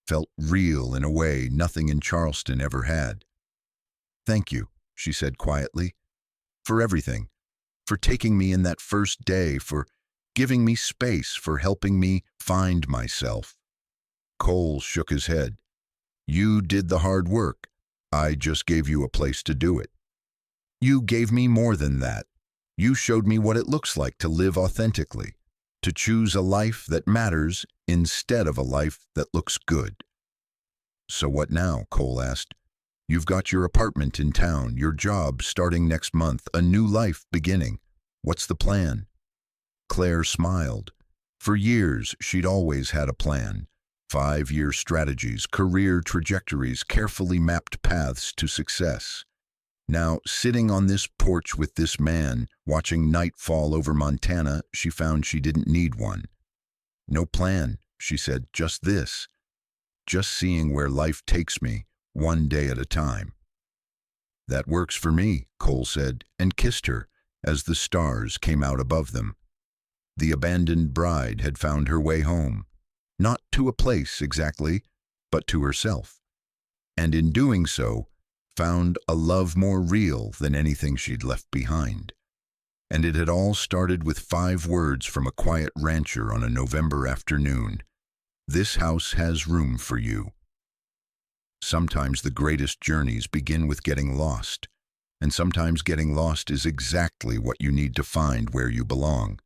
felt real in a way nothing in Charleston ever had. "Thank you," she said quietly, "for everything, for taking me in that first day, for giving me space, for helping me find myself." Cole shook his head. "You did the hard work. I just gave you a place to do it. You gave me more than that. You showed me what it looks like to live authentically, to choose a life that matters instead of a life that looks good." "So what now?" Cole asked. "You've got your apartment in town, your job starting next month, a new life beginning. What's the plan?" Claire smiled. For years, she'd always had a plan. 5-year strategies, career trajectories, carefully mapped paths to success. Now, sitting on this porch with this man, watching night fall over Montana, she found she didn't need one. "No plan," she said, "just this. Just seeing where life takes me, one day at a time." "That works for me," Cole said, and kissed her as the stars came out above them. The abandoned bride had found her way home. Not to a place exactly, but to herself. And in doing so, found a love more real than anything she'd left behind. And it had all started with 5 words from a quiet rancher on a November afternoon. "This house has room for you." Sometimes the greatest journeys begin with getting lost, and sometimes getting lost is exactly what you need to find where you belong.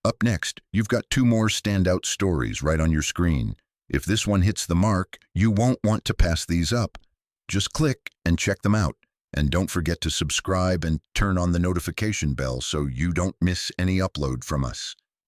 Up next, you've got 2 more standout stories right on your screen. If this one hits the mark, you won't want to pass these up. Just click and check them out. And don't forget to subscribe and turn on the notification bell so you don't miss any upload from us.